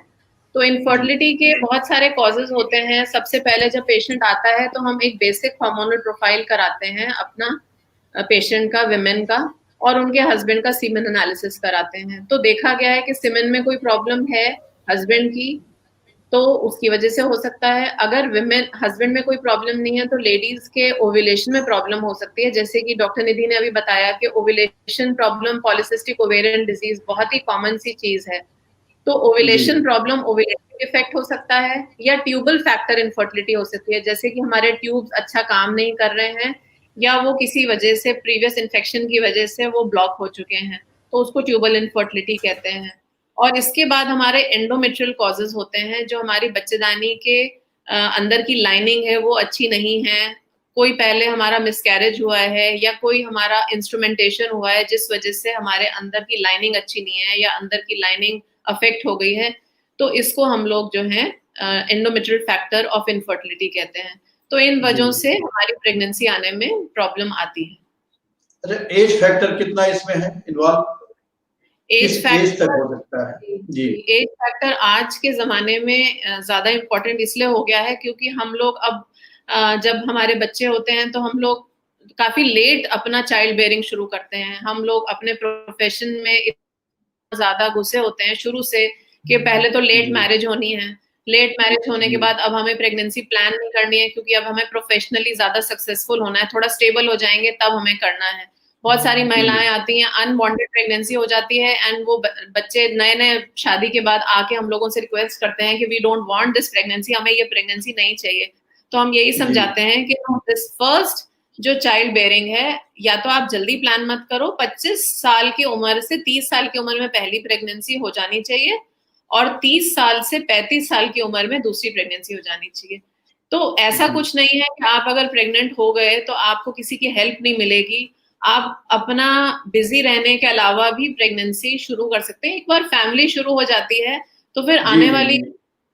तो इनफर्टिलिटी के बहुत सारे कॉजेज होते हैं। सबसे पहले जब पेशेंट आता है तो हम एक बेसिक हार्मोनल प्रोफाइल कराते हैं अपना पेशेंट का, विमेन का, और उनके हस्बैंड का सीमेन एनालिसिस कराते हैं। तो देखा गया है कि सीमेन में कोई प्रॉब्लम है हस्बैंड की तो उसकी वजह से हो सकता है। अगर विमेन हस्बैंड में कोई प्रॉब्लम नहीं है तो लेडीज के ओव्यूलेशन में प्रॉब्लम हो सकती है, जैसे कि डॉक्टर निधि ने अभी बताया कि ovulation problem, polycystic ovarian disease बहुत ही कॉमन सी चीज है। तो ओव्यूलेशन प्रॉब्लम ओव्यूलेशन इफेक्ट हो सकता है या ट्यूबल फैक्टर इनफर्टिलिटी हो सकती है, जैसे कि हमारे ट्यूब्स अच्छा काम नहीं कर रहे हैं या वो किसी वजह से प्रीवियस इन्फेक्शन की वजह से वो ब्लॉक हो चुके हैं, तो उसको ट्यूबल इनफर्टिलिटी कहते हैं। और इसके बाद हमारे एंडोमेट्रियल कॉजेज होते हैं, जो हमारी बच्चेदानी के अंदर की लाइनिंग है वो अच्छी नहीं है, कोई पहले हमारा मिसकैरेज हुआ है या कोई हमारा इंस्ट्रूमेंटेशन हुआ है जिस वजह से हमारे अंदर की लाइनिंग अच्छी नहीं है या अंदर की लाइनिंग अफेक्ट हो गई है, तो इसको हम लोग जो है एंडोमेट्रियल फैक्टर ऑफ इनफर्टिलिटी कहते हैं। तो इन वजहों से हमारी प्रेगनेंसी आने में प्रॉब्लम आती है। अच्छा, एज फैक्टर कितना इसमें है इन्वॉल्व? एज फैक्टर हो सकता है? जी, एज फैक्टर आज के जमाने में ज्यादा इम्पोर्टेंट इसलिए हो गया है क्योंकि हम लोग अब जब हमारे बच्चे होते हैं तो हम लोग काफी लेट अपना चाइल्ड बेयरिंग शुरू करते हैं। हम लोग अपने प्रोफेशन में इतना ज्यादा घुसे होते हैं शुरू से कि पहले तो लेट मैरिज होनी है, लेट मैरिज होने के बाद अब हमें प्रेगनेंसी प्लान नहीं करनी है क्योंकि अब हमें प्रोफेशनली ज्यादा सक्सेसफुल होना है, थोड़ा स्टेबल हो जाएंगे तब हमें करना है। बहुत सारी महिलाएं आती हैं, अनवांटेड प्रेगनेंसी हो जाती है एंड वो बच्चे नए नए शादी के बाद आके हम लोगों से रिक्वेस्ट करते हैं कि we don't want this pregnancy, हमें ये प्रेगनेंसी नहीं चाहिए। तो हम यही समझाते हैं कि दिस फर्स्ट जो चाइल्ड बेयरिंग है, या तो आप जल्दी प्लान मत करो, 25 साल की उम्र से 30 साल की उम्र में पहली प्रेगनेंसी हो जानी चाहिए और 30 साल से 35 साल की उम्र में दूसरी प्रेगनेंसी हो जानी चाहिए। तो ऐसा कुछ नहीं है कि आप अगर प्रेग्नेंट हो गए तो आपको किसी की हेल्प नहीं मिलेगी, आप अपना बिजी रहने के अलावा भी प्रेगनेंसी शुरू कर सकते हैं। एक बार फैमिली शुरू हो जाती है तो फिर आने वाली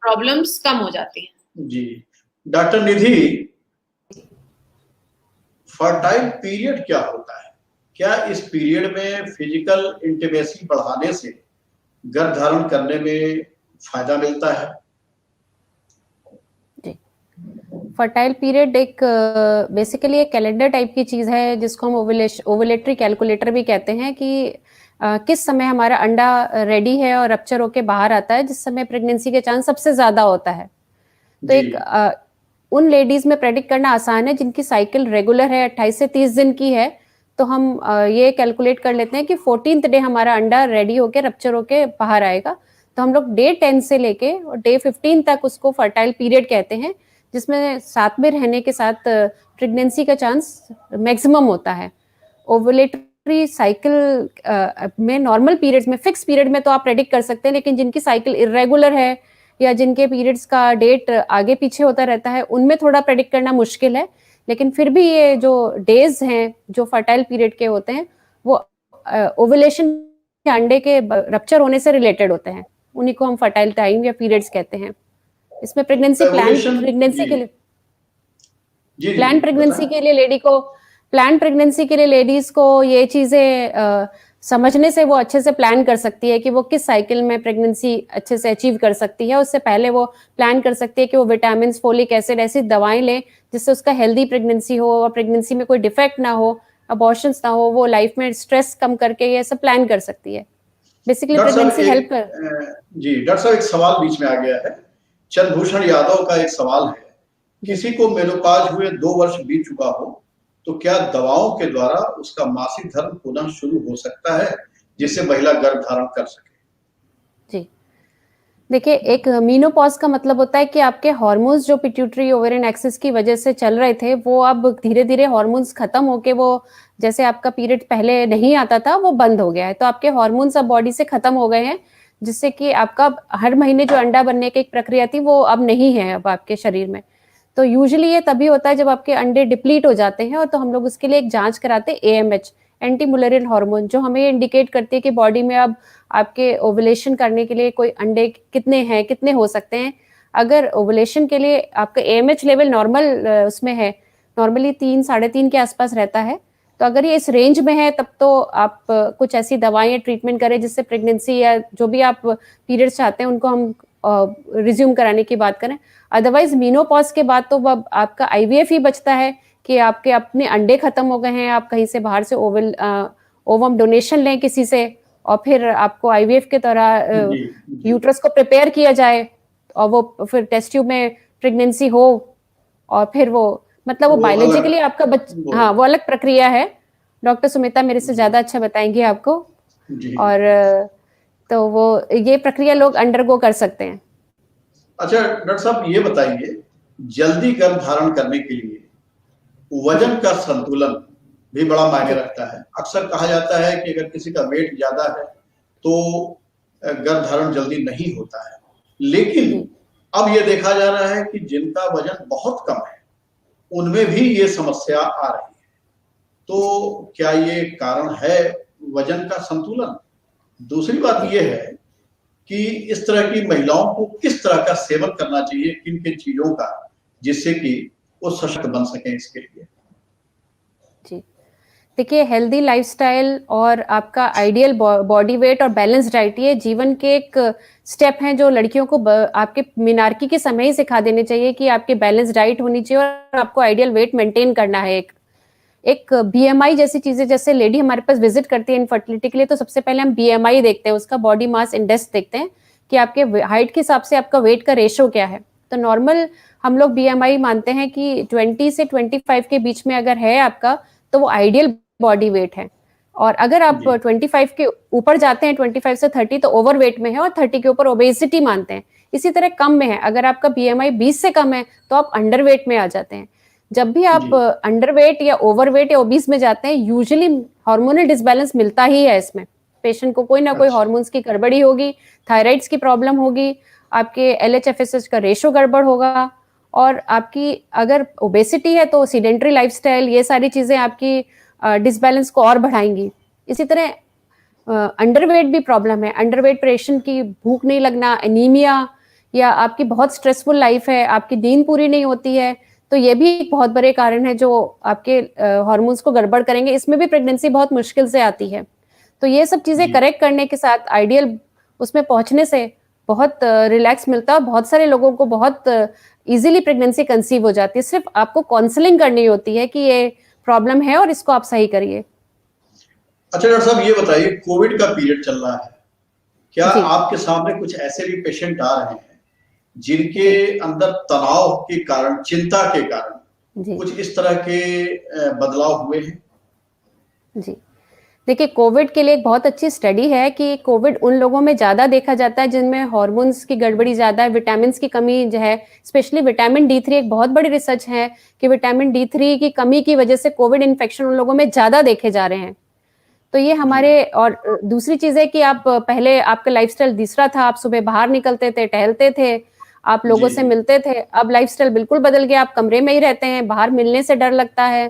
प्रॉब्लम्स कम हो जाती हैं। जी डॉक्टर निधि, फर्टाइल पीरियड क्या होता है? क्या इस पीरियड में फिजिकल इंटीमेसी बढ़ाने से गर्भ धारण करने में फायदा मिलता है? फर्टाइल पीरियड एक बेसिकली एक कैलेंडर टाइप की चीज है जिसको हम ओवुलेटरी कैलकुलेटर भी कहते हैं कि किस समय हमारा अंडा रेडी है और रप्चर होके बाहर आता है, जिस समय प्रेगनेंसी के चांस सबसे ज्यादा होता है। तो एक उन लेडीज में प्रेडिक्ट करना आसान है जिनकी साइकिल रेगुलर है, 28 से 30 दिन की है, तो हम ये कैलकुलेट कर लेते हैं कि 14th डे हमारा अंडा रेडी होके रप्चर होके बाहर आएगा। तो हम लोग डे 10 से लेके और डे 15 तक उसको फर्टाइल पीरियड कहते हैं, जिसमें साथ में रहने के साथ प्रेगनेंसी का चांस मैक्सिमम होता है। ओवुलेटरी साइकिल में नॉर्मल पीरियड्स में, फिक्स पीरियड में तो आप प्रेडिक्ट कर सकते हैं, लेकिन जिनकी साइकिल इरेगुलर है या जिनके पीरियड्स का डेट आगे पीछे होता रहता है, उनमें थोड़ा प्रेडिक्ट करना मुश्किल है। लेकिन फिर भी ये जो डेज हैं जो फर्टाइल पीरियड के होते हैं, वो ओवुलेशन के अंडे के रप्चर होने से रिलेटेड होते हैं, उन्हीं को हम फर्टाइल टाइम या पीरियड्स कहते हैं। इसमें प्रेगनेंसी प्रेगनेंसी के लिए प्लान प्रेगनेंसी के लिए लेडीज को ये चीजें समझने से वो अच्छे से प्लान कर सकती है कि वो किस साइकिल में प्रेगनेंसी अच्छे से अचीव कर सकती है। उससे पहले वो प्लान कर सकती है कि वो विटामिन, फोलिक एसिड ऐसी दवाएं ले जिससे उसका हेल्दी प्रेगनेंसी हो और प्रेगनेंसी में कोई डिफेक्ट ना हो, अबॉर्शंस ना हो, वो लाइफ में स्ट्रेस कम करके ये सब प्लान कर सकती है। बेसिकली प्रेगनेंसी हेल्प कर। जी डॉक्टर साहब, एक सवाल बीच में आ गया है, चंद्रभूषण यादव का एक सवाल है, किसी को मेनोपॉज हुए 2 वर्ष बीत चुका हो तो क्या दवाओं के द्वारा उसका मासिक धर्म पुनः शुरू हो सकता है जिससे महिला गर्भ धारण कर सके? जी देखिए, एक मीनोपॉज का मतलब होता है कि आपके हार्मोन्स जो पिट्यूटरी ओवेरियन एक्सिस की वजह से चल रहे थे, वो अब धीरे धीरे हार्मोन्स खत्म होके, वो जैसे आपका पीरियड पहले नहीं आता था वो बंद हो गया है, तो आपके हार्मोन्स अब बॉडी से खत्म हो गए हैं, जिससे कि आपका हर महीने जो अंडा बनने की एक प्रक्रिया थी वो अब नहीं है अब आपके शरीर में। तो यूजुअली ये तभी होता है जब आपके अंडे डिप्लीट हो जाते हैं, और तो हम लोग उसके लिए एक जांच कराते हैं, AMH एंटी मुलरियल हार्मोन, जो हमें इंडिकेट करती है कि बॉडी में अब आपके ओवुलेशन करने के लिए कोई अंडे कितने हैं, कितने हो सकते हैं। अगर ओवुलेशन के लिए आपका AMH लेवल नॉर्मल उसमें है, नॉर्मली 3 साढ़े 3 के आसपास रहता है, तो अगर ये इस रेंज में है तब तो आप कुछ ऐसी दवाएं ट्रीटमेंट करें जिससे प्रेगनेंसी या जो भी आप पीरियड्स चाहते हैं उनको हम रिज्यूम कराने की बात करें। अदरवाइज मीनोपॉज के बाद तो अब आपका IVF ही बचता है कि आपके अपने अंडे खत्म हो गए हैं, आप कहीं से बाहर से ओवम डोनेशन लें किसी से, और फिर आपको IVF के तरह यूट्रस को प्रिपेयर किया जाए और वो फिर टेस्ट ट्यूब में प्रेगनेंसी हो, और फिर वो मतलब वो बायोलॉजिकली आपका हाँ वो अलग प्रक्रिया है। डॉक्टर सुमिता मेरे से ज्यादा अच्छा बताएंगे आपको। और तो वो ये प्रक्रिया लोग अंडरगो कर सकते हैं। अच्छा डॉक्टर साहब, ये बताइए, जल्दी गर्भ धारण करने के लिए वजन का संतुलन भी बड़ा मायने रखता है। अक्सर कहा जाता है कि अगर किसी का वेट ज्यादा है तो गर्भ धारण जल्दी नहीं होता है, लेकिन अब ये देखा जा रहा है कि जिनका वजन बहुत कम है उनमें भी ये समस्या आ रही है, तो क्या ये कारण है वजन का संतुलन? दूसरी बात ये है कि इस तरह की महिलाओं को किस तरह का सेवन करना चाहिए, किन किन चीजों का, जिससे कि वो सशक्त बन सके इसके लिए? जी देखिए, हेल्दी लाइफस्टाइल और आपका आइडियल बॉडी वेट और बैलेंस डाइट, ये जीवन के एक स्टेप हैं जो लड़कियों को आपके मिनार्की के समय ही सिखा देने चाहिए कि आपकी बैलेंस डाइट होनी चाहिए और आपको आइडियल वेट मेंटेन करना है। एक BMI जैसी चीजें, जैसे लेडी हमारे पास विजिट करती है इनफर्टिलिटी के लिए, तो सबसे पहले हम BMI देखते हैं, उसका बॉडी मास इंडेक्स देखते हैं कि आपके हाइट के हिसाब से आपका वेट का रेशो क्या है। तो नॉर्मल हम लोग BMI मानते हैं कि 20 से 25 के बीच में अगर है आपका, तो वो आइडियल बॉडी वेट है। और अगर आप 25 के ऊपर जाते हैं, 25 से 30, तो ओवर वेट में है, और 30 के ऊपर ओबेसिटी मानते हैं। इसी तरह कम में है, अगर आपका BMI 20 से कम है तो आप अंडर वेट में आ जाते हैं। जब भी आप अंडरवेट या ओवरवेट या ओबीस में जाते हैं, यूजुअली हार्मोनल डिसबैलेंस मिलता ही है। इसमें पेशेंट को कोई ना कोई हार्मोन्स की गड़बड़ी होगी, थायराइड्स की प्रॉब्लम होगी, आपके LH-FSH का रेशो गड़बड़ होगा, और आपकी अगर ओबेसिटी है तो सीडेंटरी लाइफस्टाइल, ये सारी चीजें आपकी डिसबैलेंस को और बढ़ाएंगी। इसी तरह अंडरवेट भी प्रॉब्लम है। अंडरवेट पेशेंट की भूख नहीं लगना, एनीमिया, या आपकी बहुत स्ट्रेसफुल लाइफ है, आपकी नींद पूरी नहीं होती है, तो ये भी एक बहुत बड़े कारण है जो आपके हार्मोन्स को गड़बड़ करेंगे। इसमें भी प्रेगनेंसी बहुत मुश्किल से आती है। तो ये सब चीजें करेक्ट करने के साथ आइडियल उसमें पहुंचने से बहुत रिलैक्स मिलता है, और बहुत सारे लोगों को बहुत इजीली प्रेगनेंसी कंसीव हो जाती है। सिर्फ आपको काउंसलिंग करनी होती है कि ये प्रॉब्लम है और इसको आप सही करिए। अच्छा डॉक्टर साहब, ये बताइए, कोविड का पीरियड चल रहा है, क्या आपके सामने कुछ ऐसे भी पेशेंट आ रहे हैं जिनके अंदर तनाव के कारण, चिंता के कारण कुछ इस तरह के बदलाव हुए हैं? जी देखिए, कोविड के लिए एक बहुत अच्छी स्टडी है कि कोविड उन लोगों में ज़्यादा देखा जाता है जिनमें हार्मोन्स की गड़बड़ी ज़्यादा है, विटामिन्स की कमी जो है, स्पेशली विटामिन D3 एक बहुत बड़ी रिसर्च है कि विटामिन D3 की कमी की वजह से कोविड इन्फेक्शन उन लोगों में ज़्यादा देखे जा रहे हैं। तो ये हमारे, और दूसरी चीज़ है कि आप पहले आपका लाइफस्टाइल दूसरा था, आप सुबह बाहर निकलते थे, टहलते थे, आप लोगों से मिलते थे। अब लाइफस्टाइल बिल्कुल बदल गया, आप कमरे में ही रहते हैं, बाहर मिलने से डर लगता है।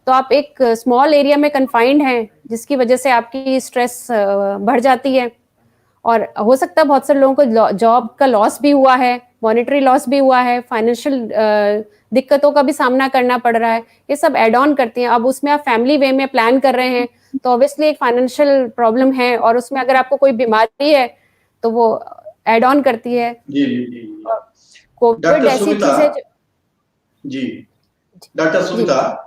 तो आप एक स्मॉल एरिया में कन्फाइंड हैं, जिसकी वजह से आपकी स्ट्रेस बढ़ जाती है, और हो सकता है बहुत सारे लोगों को जॉब का लॉस भी हुआ है, मॉनेटरी लॉस भी हुआ है, फाइनेंशियल दिक्कतों का भी सामना करना पड़ रहा है। ये सब एड ऑन करती हैं। अब उसमें आप फैमिली वे में प्लान कर रहे हैं तो ऑब्वियसली एक फाइनेंशियल प्रॉब्लम है, और उसमें अगर आपको कोई बीमारी है तो वो एड ऑन करती है। जी जी जी। कोविड ऐसी चीज है जी। डॉक्टर सुमिता,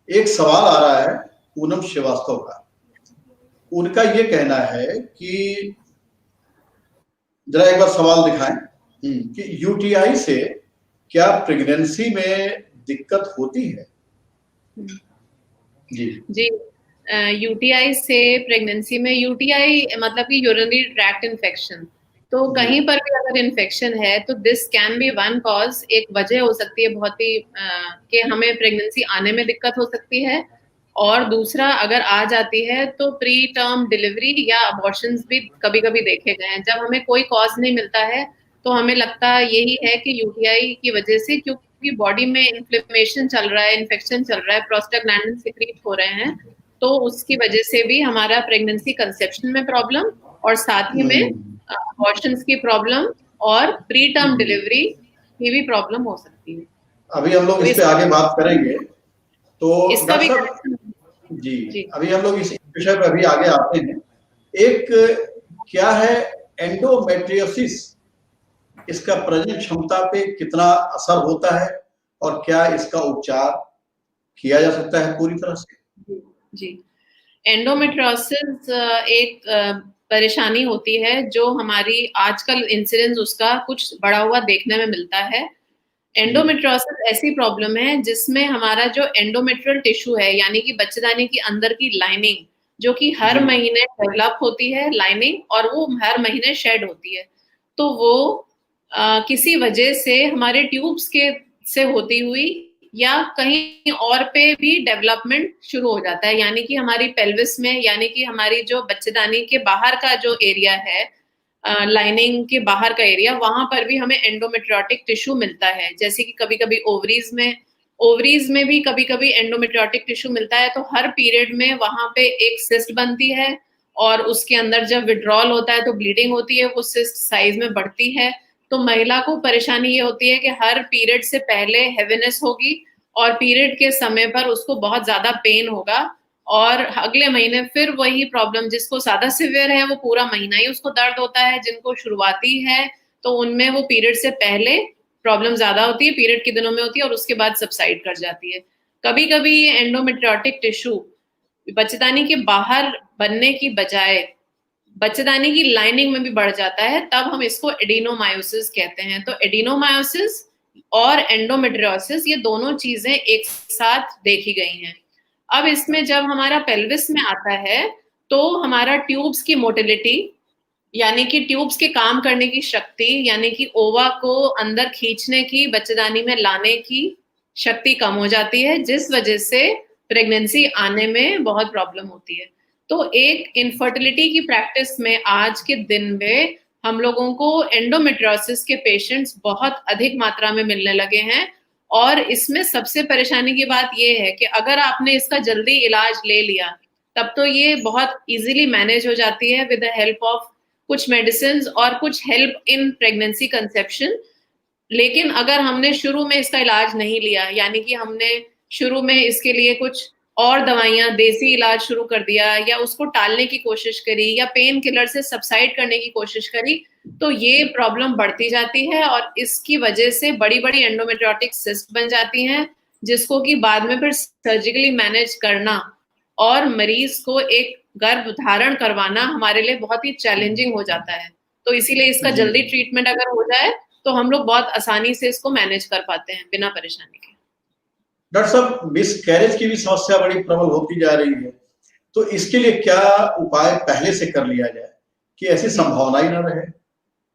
एक सवाल आ रहा है पूनम श्रीवास्तव का। उनका ये कहना है कि जरा एक बार सवाल दिखाएं कि यूटीआई से क्या प्रेगनेंसी में दिक्कत होती है? जी, यूटीआई से प्रेगनेंसी में, यूटीआई मतलब कि यूरिनरी ट्रैक्ट इन्फेक्शन, तो कहीं पर भी अगर इन्फेक्शन है तो this can be one cause, एक वजह हो सकती है बहुत ही कि हमें प्रेगनेंसी आने में दिक्कत हो सकती है। और दूसरा, अगर आ जाती है तो प्री टर्म डिलीवरी या अबॉर्शंस भी कभी कभी देखे गए हैं। जब हमें कोई कॉज नहीं मिलता है तो हमें लगता यही है कि यूटीआई की वजह से, क्योंकि बॉडी में इन्फ्लेमेशन चल रहा है, इन्फेक्शन चल रहा है, प्रोस्टाग्लैंडिन सिक्रीट हो रहे हैं, तो उसकी वजह से भी हमारा प्रेगनेंसी कंसेप्शन में प्रॉब्लम, और साथ ही में अबॉर्शंस की प्रॉब्लम और प्री टर्म डिलीवरी की भी प्रॉब्लम हो सकती है। अभी हम लोग इस पे आगे बात करेंगे। तो इसका भी जी, अभी हम लोग इस विषय पर अभी आगे आते हैं। एक क्या है एंडोमेट्रियोसिस, इसका प्रजनन क्षमता पे कितना असर होता है और क्या इसका उपचार किया जा सकता है पूरी तरह से? जी, एंडोमेट्रियोसिस एक परेशानी होती है जो हमारी आजकल इंसिडेंस उसका कुछ बढ़ा हुआ देखने में मिलता है। एंडोमेट्रियोसिस ऐसी प्रॉब्लम है जिसमें हमारा जो एंडोमेट्रियल टिश्यू है, यानी कि बच्चेदानी की अंदर की लाइनिंग, जो कि हर महीने डेवलप होती है लाइनिंग, और वो हर महीने शेड होती है, तो वो किसी वजह से हमारे ट्यूब्स के से होती हुई या कहीं और पे भी डेवलपमेंट शुरू हो जाता है, यानी कि हमारी पेल्विस में, यानी कि हमारी जो बच्चेदानी के बाहर का जो एरिया है, लाइनिंग के बाहर का एरिया, वहां पर भी हमें एंडोमेट्रियोटिक टिश्यू मिलता है। जैसे कि कभी कभी ओवरीज में भी कभी कभी एंडोमेट्रियोटिक टिश्यू मिलता है, तो हर पीरियड में वहां पे एक सिस्ट बनती है, और उसके अंदर जब विड्रॉल होता है तो ब्लीडिंग होती है, वो सिस्ट साइज में बढ़ती है। तो महिला को परेशानी ये होती है कि हर पीरियड से पहले हेवीनेस होगी, और पीरियड के समय पर उसको बहुत ज्यादा पेन होगा, और अगले महीने फिर वही प्रॉब्लम। जिसको ज्यादा सिवियर है वो पूरा महीना ही उसको दर्द होता है, जिनको शुरुआती है तो उनमें वो पीरियड से पहले प्रॉब्लम ज्यादा होती है, पीरियड के दिनों में होती है, और उसके बाद सबसाइड कर जाती है। कभी कभी ये एंडोमेट्रियोटिक टिश्यू बच्चेदानी के बाहर बनने की बजाय बच्चेदानी की लाइनिंग में भी बढ़ जाता है, तब हम इसको एडिनोमायोसिस कहते हैं। तो एडिनोमायोसिस और एंडोमेट्रियोसिस, ये दोनों चीजें एक साथ देखी गई हैं। अब इसमें जब हमारा पेल्विस में आता है तो हमारा ट्यूब्स की मोटिलिटी, यानी कि ट्यूब्स के काम करने की शक्ति, यानी कि ओवा को अंदर खींचने की, बच्चेदानी में लाने की शक्ति कम हो जाती है, जिस वजह से प्रेगनेंसी आने में बहुत प्रॉब्लम होती है। तो एक इनफर्टिलिटी की प्रैक्टिस में आज के दिन में हम लोगों को एंडोमेट्रियोसिस के पेशेंट्स बहुत अधिक मात्रा में मिलने लगे हैं। और इसमें सबसे परेशानी की बात यह है कि अगर आपने इसका जल्दी इलाज ले लिया तब तो ये बहुत इजीली मैनेज हो जाती है विद द हेल्प ऑफ कुछ मेडिसिन और कुछ हेल्प इन प्रेगनेंसी कंसेप्शन। लेकिन अगर हमने शुरू में इसका इलाज नहीं लिया, यानी कि हमने शुरू में इसके लिए कुछ और दवाइयां, देसी इलाज शुरू कर दिया, या उसको टालने की कोशिश करी, या पेन किलर से सबसाइड करने की कोशिश करी, तो ये प्रॉब्लम बढ़ती जाती है, और इसकी वजह से बड़ी बड़ी एंडोमेट्रियोटिक सिस्ट बन जाती हैं, जिसको कि बाद में फिर सर्जिकली मैनेज करना और मरीज को एक गर्भ धारण करवाना हमारे लिए बहुत ही चैलेंजिंग हो जाता है। तो इसीलिए इसका जल्दी ट्रीटमेंट अगर हो जाए तो हम लोग बहुत आसानी से इसको मैनेज कर पाते हैं बिना परेशानी के। डॉक्टर साहब, मिसकैरेज की भी समस्या बड़ी प्रबल होती जा रही है, तो इसके लिए क्या उपाय पहले से कर लिया जाए कि ऐसी संभावना ही ना रहे?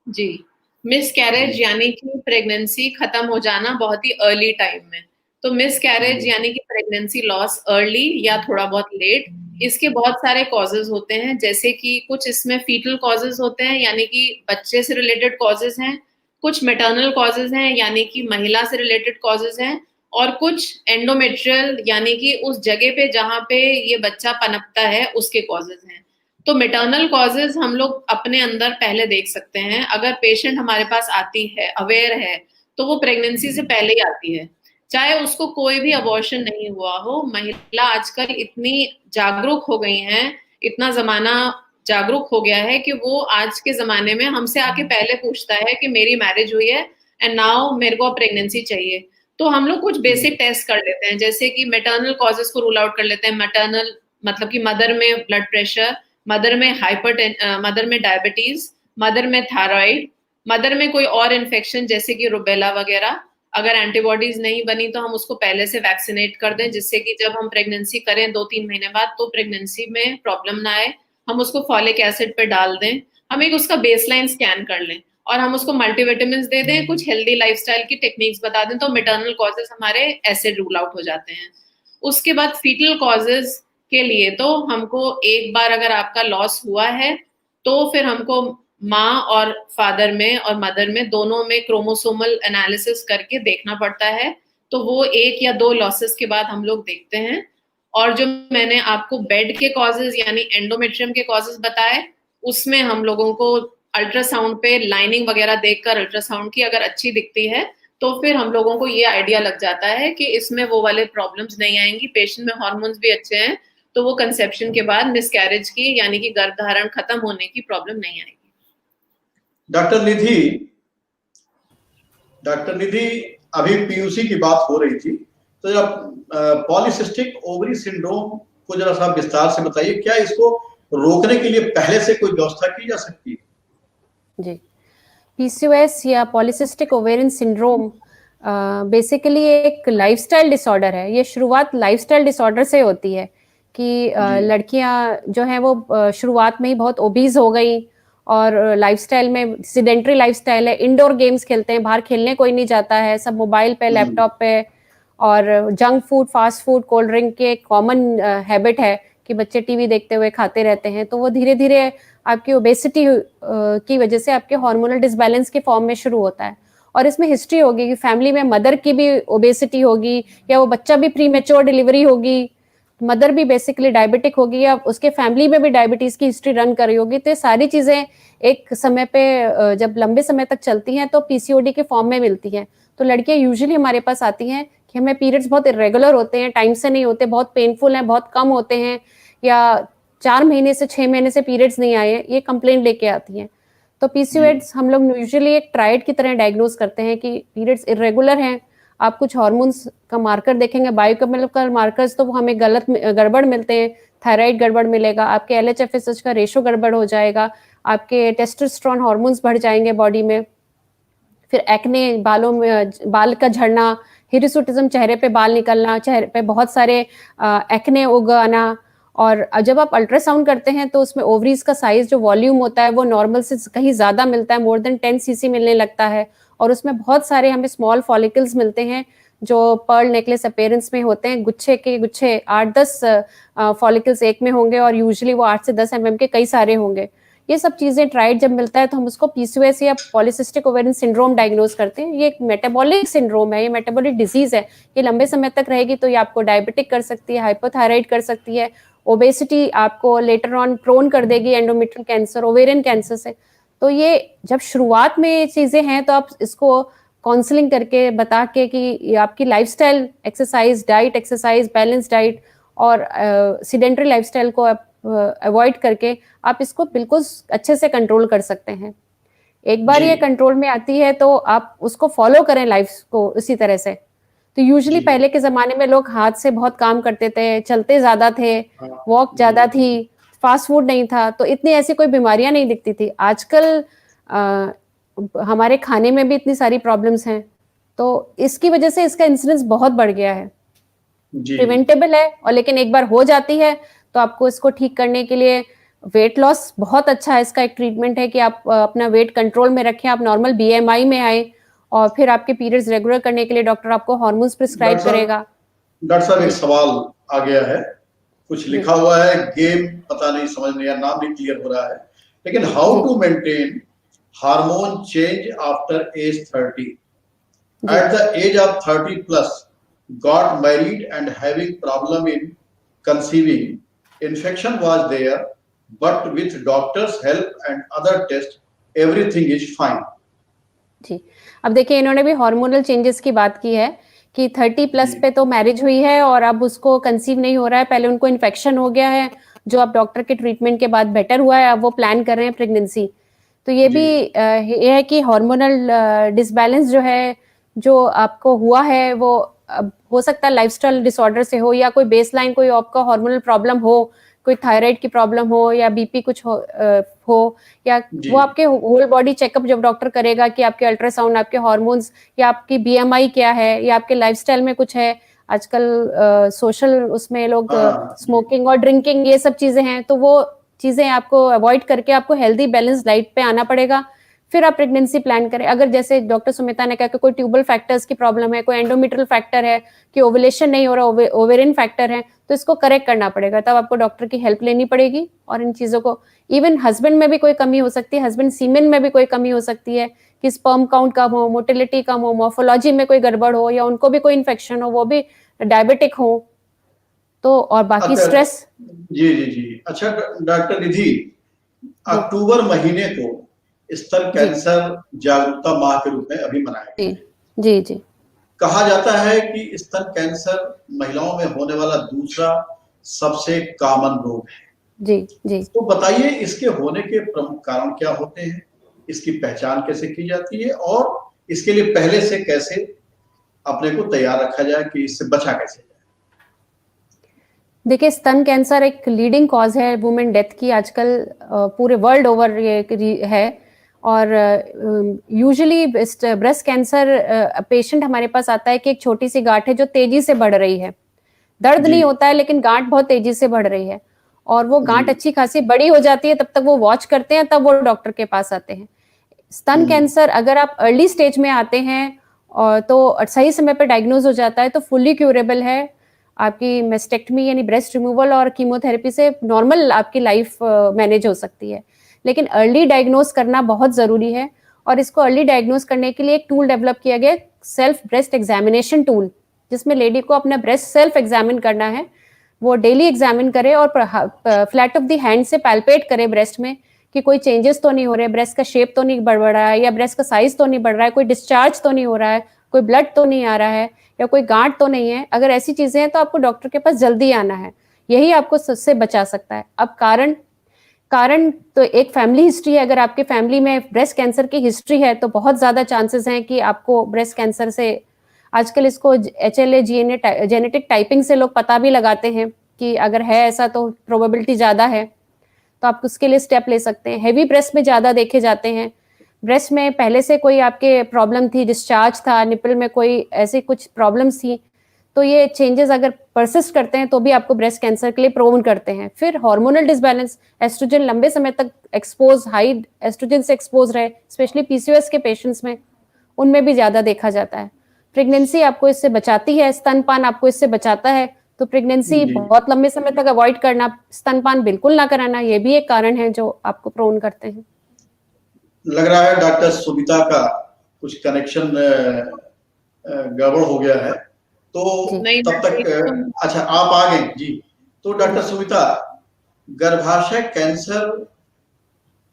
जी, मिस कैरेज यानी कि प्रेगनेंसी खत्म हो जाना बहुत ही अर्ली टाइम में। तो मिस कैरेज यानी कि प्रेगनेंसी लॉस अर्ली या थोड़ा बहुत लेट, इसके बहुत सारे कॉजेज होते हैं, जैसे कि कुछ इसमें फीटल कॉजेज होते हैं यानी कि बच्चे से रिलेटेड कॉजेज हैं, कुछ मैटरनल कॉजेज हैं यानी कि महिला से रिलेटेड कॉजेज हैं, और कुछ एंडोमेट्रियल यानी कि उस जगह पे जहाँ पे ये बच्चा पनपता है उसके कॉजेज हैं। तो मैटरनल कॉजेज हम लोग अपने अंदर पहले देख सकते हैं। अगर पेशेंट हमारे पास आती है, अवेयर है, तो वो प्रेगनेंसी से पहले ही आती है, चाहे उसको कोई भी अबॉर्शन नहीं हुआ हो। महिला आजकल इतनी जागरूक हो गई हैं, इतना जमाना जागरूक हो गया है कि वो आज के जमाने में हमसे आके पहले पूछता है कि मेरी मैरिज हुई है एंड नाउ मेरे को प्रेगनेंसी चाहिए। तो हम लोग कुछ बेसिक टेस्ट कर लेते हैं, जैसे कि मैटरनल कॉजेज को रूल आउट कर लेते हैं। मैटरनल मतलब कि मदर में ब्लड प्रेशर, मदर में मदर में डायबिटीज, मदर में थायराइड, मदर में कोई और इन्फेक्शन जैसे कि रुबेला वगैरह। अगर एंटीबॉडीज नहीं बनी तो हम उसको पहले से वैक्सीनेट कर दें, जिससे कि जब हम प्रेगनेंसी करें 2-3 महीने बाद तो प्रेगनेंसी में प्रॉब्लम ना आए। हम उसको फॉलिक एसिड पे डाल दें, हम एक उसका बेसलाइन स्कैन कर लें और हम उसको मल्टीविटामिन दे दें, कुछ हेल्दी लाइफस्टाइल की टेक्निक्स बता दें, तो मैटरनल कॉजेज हमारे ऐसे रूल आउट हो जाते हैं। उसके बाद फीटल कॉजेज के लिए तो हमको एक बार अगर आपका लॉस हुआ है तो फिर हमको माँ और फादर में और मदर में दोनों में क्रोमोसोमल एनालिसिस करके देखना पड़ता है। तो वो 1 या 2 लॉसेस के बाद हम लोग देखते हैं। और जो मैंने आपको बेड के कॉजेज यानी एंडोमेट्रियम के कॉजेज बताए, उसमें हम लोगों को अल्ट्रासाउंड पे लाइनिंग वगैरह देखकर अल्ट्रासाउंड की अगर अच्छी दिखती है तो फिर हम लोगों को ये आइडिया लग जाता है कि इसमें वो वाले प्रॉब्लम्स नहीं आएंगी, पेशेंट में हार्मोन्स भी अच्छे हैं, तो वो कंसेप्शन के बाद मिसकैरेज की यानी कि गर्भधारण खत्म होने की प्रॉब्लम नहीं आएगी। डॉक्टर निधि, अभी पीयूसी की बात हो रही थी, तो जब पॉलीसिस्टिक ओवरी सिंड्रोम को जरा सा विस्तार से बताइए, क्या इसको रोकने के लिए पहले से कोई व्यवस्था की जा सकती है? जी, पीसीओएस या पॉलीसिस्टिक ओवेरियन सिंड्रोम बेसिकली एक लाइफस्टाइल डिसऑर्डर है। ये शुरुआत लाइफस्टाइल डिसऑर्डर से होती है कि लड़कियां जो हैं वो शुरुआत में ही बहुत ओबीज हो गई और लाइफस्टाइल में सीडेंटरी लाइफस्टाइल है, इंडोर गेम्स खेलते हैं, बाहर खेलने कोई नहीं जाता है, सब मोबाइल पे, लैपटॉप पे, और junk food, fast food, cold drink के कॉमन हैबिट है कि बच्चे टीवी देखते हुए खाते रहते हैं। तो वो धीरे धीरे आपकी ओबेसिटी की वजह से आपके हार्मोनल डिसबैलेंस के फॉर्म में शुरू होता है। और इसमें हिस्ट्री होगी कि फैमिली में मदर की भी ओबेसिटी होगी, या वो बच्चा भी प्री मैच्योर डिलीवरी होगी, मदर भी बेसिकली डायबिटिक होगी, या उसके फैमिली में भी डायबिटीज की हिस्ट्री रन कर रही होगी। तो ये सारी चीजें एक समय पे जब लंबे समय तक चलती हैं तो पीसीओडी के फॉर्म में मिलती हैं। तो लड़कियां यूजुअली हमारे पास आती हैं कि हमें पीरियड्स बहुत इरेगुलर होते हैं, टाइम से नहीं होते, बहुत पेनफुल हैं, बहुत कम होते हैं, या 4 महीने से 6 महीने से पीरियड्स नहीं आए, ये कंप्लेंट लेके आती हैं। तो पीसीओएस हम लोग यूजुअली एक ट्रायड की तरह डायग्नोज करते हैं कि पीरियड्स इरेगुलर हैं। आप कुछ हार्मोन्स का मार्कर देखेंगे, बायोकेमिकल मार्कर्स, तो वो हमें गड़बड़ मिलते हैं, थायराइड गड़बड़ मिलेगा, आपके एलएचएफएसएच का रेशो गड़बड़ हो जाएगा, आपके टेस्टोस्टेरोन हार्मोन्स बढ़ जाएंगे बॉडी में, फिर एक्ने, बालों में बाल का झड़ना, हिरिसुटिज्म, चेहरे पे बाल निकलना, चेहरे पे बहुत सारे एक्ने उग आना। और जब आप अल्ट्रासाउंड करते हैं तो उसमें ओवरीज का साइज, जो वॉल्यूम होता है, वो नॉर्मल से कहीं ज्यादा मिलता है, मोर देन 10 cc मिलने लगता है। और उसमें बहुत सारे हमें स्मॉल फॉलिकल्स मिलते हैं जो पर्ल नेकलेस अपीयरेंस में होते हैं, गुच्छे के गुच्छे 8-10 फॉलिकल्स एक में होंगे, और यूजुअली वो 8 से 10 mm के कई सारे होंगे। ये सब चीजें ट्राइड जब मिलता है तो हम उसको पीसीओएस या पॉलीसिस्टिक ओवेरियन सिंड्रोम डायग्नोज करते हैं। ये एक मेटाबॉलिक सिंड्रोम है, ये मेटाबॉलिक डिजीज है, ये लंबे समय तक रहेगी तो ये आपको डायबिटिक कर सकती है, हाइपोथायराइड कर सकती है, ओबेसिटी आपको लेटर ऑन प्रोन कर देगी एंडोमेट्रियल कैंसर, ओवेरियन कैंसर से। तो ये जब शुरुआत में ये चीजें हैं तो आप इसको काउंसलिंग करके बता के कि आपकी lifestyle, exercise, diet, exercise, balance diet और सीडेंटरी लाइफस्टाइल को आप अवॉइड करके आप इसको बिल्कुल अच्छे से कंट्रोल कर सकते हैं। एक बार ये कंट्रोल में आती है तो आप उसको फॉलो करें लाइफ को उसी तरह से। तो यूजुअली पहले के जमाने में लोग हाथ से बहुत काम करते थे, चलते ज्यादा थे, वॉक ज्यादा थी, फास्ट फूड नहीं था, तो इतनी ऐसी कोई बीमारियां नहीं दिखती थी। आजकल हमारे खाने में भी इतनी सारी प्रॉब्लम्स हैं, तो इसकी वजह से इसका इंसिडेंस बहुत बढ़ गया है। प्रिवेंटेबल है, और लेकिन एक बार हो जाती है तो आपको इसको ठीक करने के लिए वेट लॉस बहुत अच्छा है, इसका एक ट्रीटमेंट है कि आप अपना वेट कंट्रोल में रखें, आप नॉर्मल BMI में आए, और फिर आपके पीरियड्स रेगुलर करने के लिए डॉक्टर आपको हार्मोन्स प्रिस्क्राइब करेगा। डॉक्टर साहब एक सवाल आ गया है, कुछ लिखा हुआ है गेम, पता नहीं समझ नहीं आया, नाम नहीं क्लियर हो रहा है, लेकिन how to maintain hormone change after age 30 at the age of 30 plus got married and having problem in conceiving, infection was there but with doctor's help and other tests everything is fine। जी, अब देखिए इन्होंने भी हार्मोनल चेंजेस की बात की है कि 30 प्लस पे तो मैरिज हुई है और अब उसको कंसीव नहीं हो रहा है, पहले उनको इन्फेक्शन हो गया है जो अब डॉक्टर के ट्रीटमेंट के बाद बेटर हुआ है, अब वो प्लान कर रहे हैं प्रेगनेंसी। तो ये भी ये है कि हार्मोनल डिसबैलेंस जो है, जो आपको हुआ है, वो हो सकता है लाइफस्टाइल डिसऑर्डर से हो, या कोई बेसलाइन कोई आपका हार्मोनल प्रॉब्लम हो, कोई थायराइड की प्रॉब्लम हो, या बीपी कुछ हो, या वो आपके होल बॉडी चेकअप जब डॉक्टर करेगा कि आपके अल्ट्रासाउंड, आपके हार्मोन्स, या आपकी BMI क्या है, या आपके लाइफस्टाइल में कुछ है, आजकल सोशल उसमें लोग स्मोकिंग और ड्रिंकिंग ये सब चीजें हैं, तो वो चीजें आपको अवॉइड करके आपको हेल्दी बैलेंस डाइट पे आना पड़ेगा, फिर आप प्रेगनेंसी प्लान करें। अगर जैसे डॉक्टर सुमिता ने कहा कि कोई ट्यूबल फैक्टर्स की प्रॉब्लम है, कोई एंडोमेट्रियल फैक्टर है, कि ओवुलेशन नहीं हो रहा, ओवेरियन फैक्टर है, तो इसको करेक्ट करना पड़ेगा, तब आपको डॉक्टर की हेल्प लेनी पड़ेगी। और इन चीजों को, इवन हस्बैंड में भी कोई कमी हो सकती है, हस्बैंड सीमेन में भी कोई कमी हो सकती है कि स्पर्म काउंट कम हो, मोटिलिटी कम हो, मॉर्फोलॉजी में कोई गड़बड़ हो, या उनको भी कोई इन्फेक्शन हो, वो भी डायबिटिक हो, तो और बाकी स्ट्रेस। जी जी जी, अच्छा डॉक्टर निधि, अक्टूबर महीने को स्तन कैंसर जागरूकता माह के रूप में अभी मनाया गया है। जी जी, कहा जाता है कि स्तन कैंसर महिलाओं में होने वाला दूसरा सबसे कॉमन रोग है। जी जी, तो बताइए इसके होने के प्रमुख कारण क्या होते हैं, इसकी पहचान कैसे की जाती है, और इसके लिए पहले से कैसे अपने को तैयार रखा जाए कि इससे बचा कैसे जाए। देखिए, स्तन कैंसर एक लीडिंग कॉज है वुमेन डेथ की आजकल पूरे वर्ल्ड ओवर ये है। और यूजुअली ब्रेस्ट कैंसर पेशेंट हमारे पास आता है कि एक छोटी सी गांठ है जो तेजी से बढ़ रही है, दर्द नहीं होता है लेकिन गांठ बहुत तेजी से बढ़ रही है, और वो गांठ अच्छी खासी बड़ी हो जाती है, तब तक वो वॉच करते हैं, तब वो डॉक्टर के पास आते हैं। स्तन कैंसर अगर आप अर्ली स्टेज में आते हैं और तो सही समय पर डायग्नोज हो जाता है तो फुल्ली क्यूरेबल है। आपकी मेस्टेक्टमी यानी ब्रेस्ट रिमूवल और कीमोथेरेपी से नॉर्मल आपकी लाइफ मैनेज हो सकती है, लेकिन अर्ली डायग्नोज करना बहुत जरूरी है। और इसको अर्ली डायग्नोज करने के लिए एक टूल डेवलप किया गया, सेल्फ ब्रेस्ट एग्जामिनेशन टूल, जिसमें लेडी को अपना ब्रेस्ट सेल्फ एग्जामिन करना है। वो डेली एग्जामिन करे और फ्लैट ऑफ द हैंड से पैल्पेट करे ब्रेस्ट में कि कोई चेंजेस तो नहीं हो रहे, ब्रेस्ट का शेप तो नहीं बढ़ रहा है, या ब्रेस्ट का साइज तो नहीं बढ़ रहा है, कोई डिस्चार्ज तो नहीं हो रहा है, कोई ब्लड तो नहीं आ रहा है, या कोई गांठ तो नहीं है। अगर ऐसी चीजें हैं तो आपको डॉक्टर के पास जल्दी आना है, यही आपको सबसे बचा सकता है। अब कारण तो एक फैमिली हिस्ट्री है, अगर आपके फैमिली में ब्रेस्ट कैंसर की हिस्ट्री है तो बहुत ज्यादा चांसेस हैं कि आपको ब्रेस्ट कैंसर से, आजकल इसको HLA जेनेटिक टाइपिंग से लोग पता भी लगाते हैं कि अगर है ऐसा तो प्रोबेबिलिटी ज्यादा है, तो आप उसके लिए स्टेप ले सकते हैं। हेवी ब्रेस्ट में ज्यादा देखे जाते हैं, ब्रेस्ट में पहले से कोई आपके प्रॉब्लम थी, डिस्चार्ज था, निपल में कोई ऐसी कुछ प्रॉब्लम्स थी, तो ये चेंजेस अगर परसिस्ट करते हैं तो भी आपको ब्रेस्ट कैंसर के लिए प्रोन करते हैं। फिर हार्मोनल डिसबैलेंस, एस्ट्रोजन लंबे समय तक एक्सपोज, हाई एस्ट्रोजन से एक्सपोज रहे, स्पेशली PCOS के पेशेंट्स में, उनमें भी ज्यादा देखा जाता है। प्रेगनेंसी आपको इससे बचाती है, स्तनपान आपको इससे बचाता है, तो प्रेगनेंसी बहुत लंबे समय तक अवॉइड करना, स्तनपान बिल्कुल ना कराना, ये भी एक कारण है जो आपको प्रोन करते हैं। लग रहा है डॉक्टर सुमिता का कुछ कनेक्शन गड़बड़ हो गया है, तो तब तक अच्छा आप आ गए जी। तो डॉक्टर सुमिता, गर्भाशय कैंसर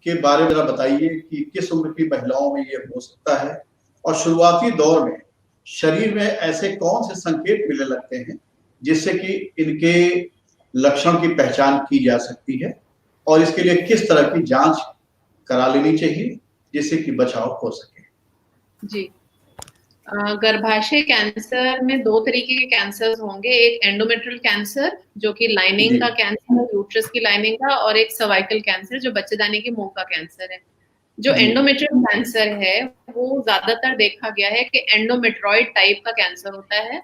के बारे में बताइए कि किस उम्र की महिलाओं में ये हो सकता है, और शुरुआती दौर में शरीर में ऐसे कौन से संकेत मिलने लगते हैं जिससे कि इनके लक्षण की पहचान की जा सकती है, और इसके लिए किस तरह की जांच करा लेनी चाहिए जिससे कि बचाव हो सके। जी, गर्भाशय कैंसर में 2 तरीके के कैंसर होंगे, एक एंडोमेट्रियल कैंसर जो कि लाइनिंग का कैंसर, यूट्रस की लाइनिंग का, और एक सर्वाइकल कैंसर जो बच्चेदानी के मुंह का कैंसर है। जो एंडोमेट्रियल कैंसर है वो ज्यादातर देखा गया है कि एंडोमेट्रॉइड टाइप का कैंसर होता है।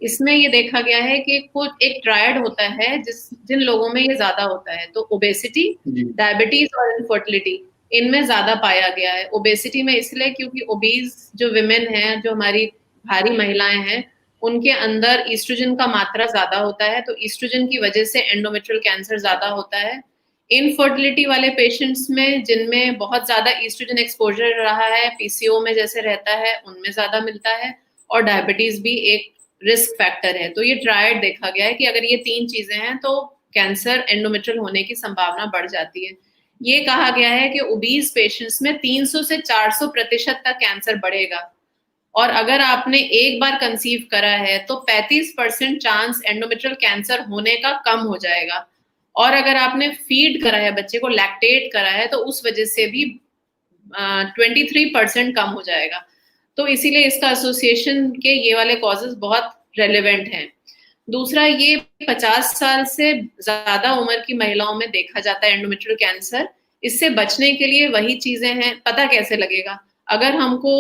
इसमें ये देखा गया है कि कुछ एक ट्रायड होता है जिन लोगों में ये ज्यादा होता है, तो ओबेसिटी, डायबिटीज और इनफर्टिलिटी इनमें ज्यादा पाया गया है। ओबेसिटी में इसलिए क्योंकि ओबीज जो विमेन हैं, जो हमारी भारी महिलाएं हैं, उनके अंदर ईस्ट्रोजन का मात्रा ज्यादा होता है, तो ईस्ट्रोजन की वजह से एंडोमेट्रियल कैंसर ज्यादा होता है। इनफर्टिलिटी वाले पेशेंट्स में जिनमें बहुत ज्यादा ईस्ट्रोजन एक्सपोजर रहा है, पीसीओ में जैसे रहता है, उनमें ज्यादा मिलता है, और डायबिटीज भी एक रिस्क फैक्टर है। तो ये ट्रायड देखा गया है कि अगर ये 3 चीजें हैं तो कैंसर एंडोमेट्रियल होने की संभावना बढ़ जाती है। ये कहा गया है कि ओबीज पेशेंट्स में 300 से 400% तक कैंसर बढ़ेगा, और अगर आपने एक बार कंसीव करा है तो 35% चांस एंडोमेट्रियल कैंसर होने का कम हो जाएगा, और अगर आपने फीड करा है, बच्चे को लैक्टेट करा है, तो उस वजह से भी 23% कम हो जाएगा। तो इसीलिए इसका एसोसिएशन के ये वाले कॉजेज बहुत रेलेवेंट हैं। दूसरा, ये 50 साल से ज्यादा उम्र की महिलाओं में देखा जाता है एंडोमेट्रियल कैंसर। इससे बचने के लिए वही चीजें हैं। पता कैसे लगेगा? अगर हमको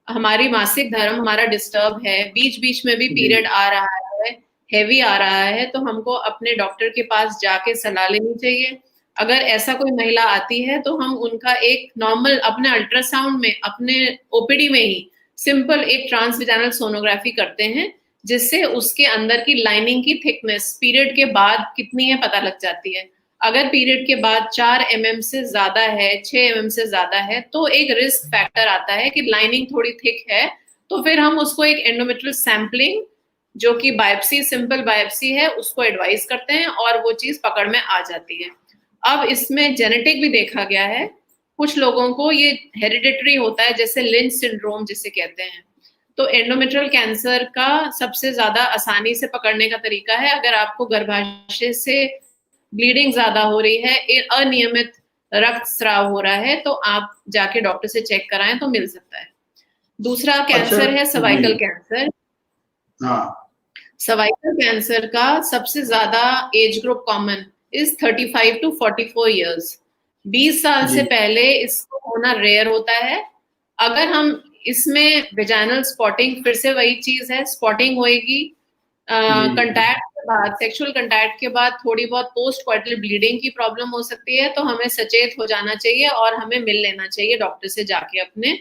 हमारी मासिक धर्म हमारा डिस्टर्ब है, बीच बीच में भी पीरियड आ रहा है, हेवी आ रहा है, तो हमको अपने डॉक्टर के पास जाके सलाह लेनी चाहिए। अगर ऐसा कोई महिला आती है तो हम उनका एक नॉर्मल अपने अल्ट्रासाउंड में, अपने ओपीडी में ही सिंपल एक ट्रांसविजाइनल सोनोग्राफी करते हैं, जिससे उसके अंदर की लाइनिंग की थिकनेस पीरियड के बाद कितनी है पता लग जाती है। अगर पीरियड के बाद 4 mm से ज्यादा है, 6 mm से ज्यादा है, तो एक रिस्क फैक्टर आता है कि लाइनिंग थोड़ी थिक है, तो फिर हम उसको एक एंडोमेट्रियल सैंपलिंग, जो कि बायोप्सी, सिंपल बायोप्सी है, उसको एडवाइस करते हैं और वो चीज पकड़ में आ जाती है। अब इसमें जेनेटिक भी देखा गया है। कुछ लोगों को ये हेरिडिटरी होता है, जैसे लिंच सिंड्रोम जिसे कहते हैं। तो एंडोमेट्रियल कैंसर का सबसे ज्यादा आसानी से पकड़ने का तरीका है, अगर आपको गर्भाशय से ब्लीडिंग ज्यादा हो रही है, अनियमित रक्तस्राव हो रहा है, तो आप जाके डॉक्टर से चेक कराएं तो मिल सकता है। दूसरा कैंसर है सर्वाइकल कैंसर। सर्वाइकल कैंसर का सबसे ज्यादा age group common is 35 to 44 years। 20 साल से पहले इसको होना रेयर होता है। अगर हम इसमें वेजाइनल स्पॉटिंग, फिर से वही चीज है, स्पॉटिंग होएगी, कंटैक्ट के बाद, सेक्सुअल कंटैक्ट के बाद थोड़ी बहुत पोस्ट क्वार्टल ब्लीडिंग की प्रॉब्लम हो सकती है, तो हमें सचेत हो जाना चाहिए और हमें मिल लेना चाहिए डॉक्टर से जाके अपने।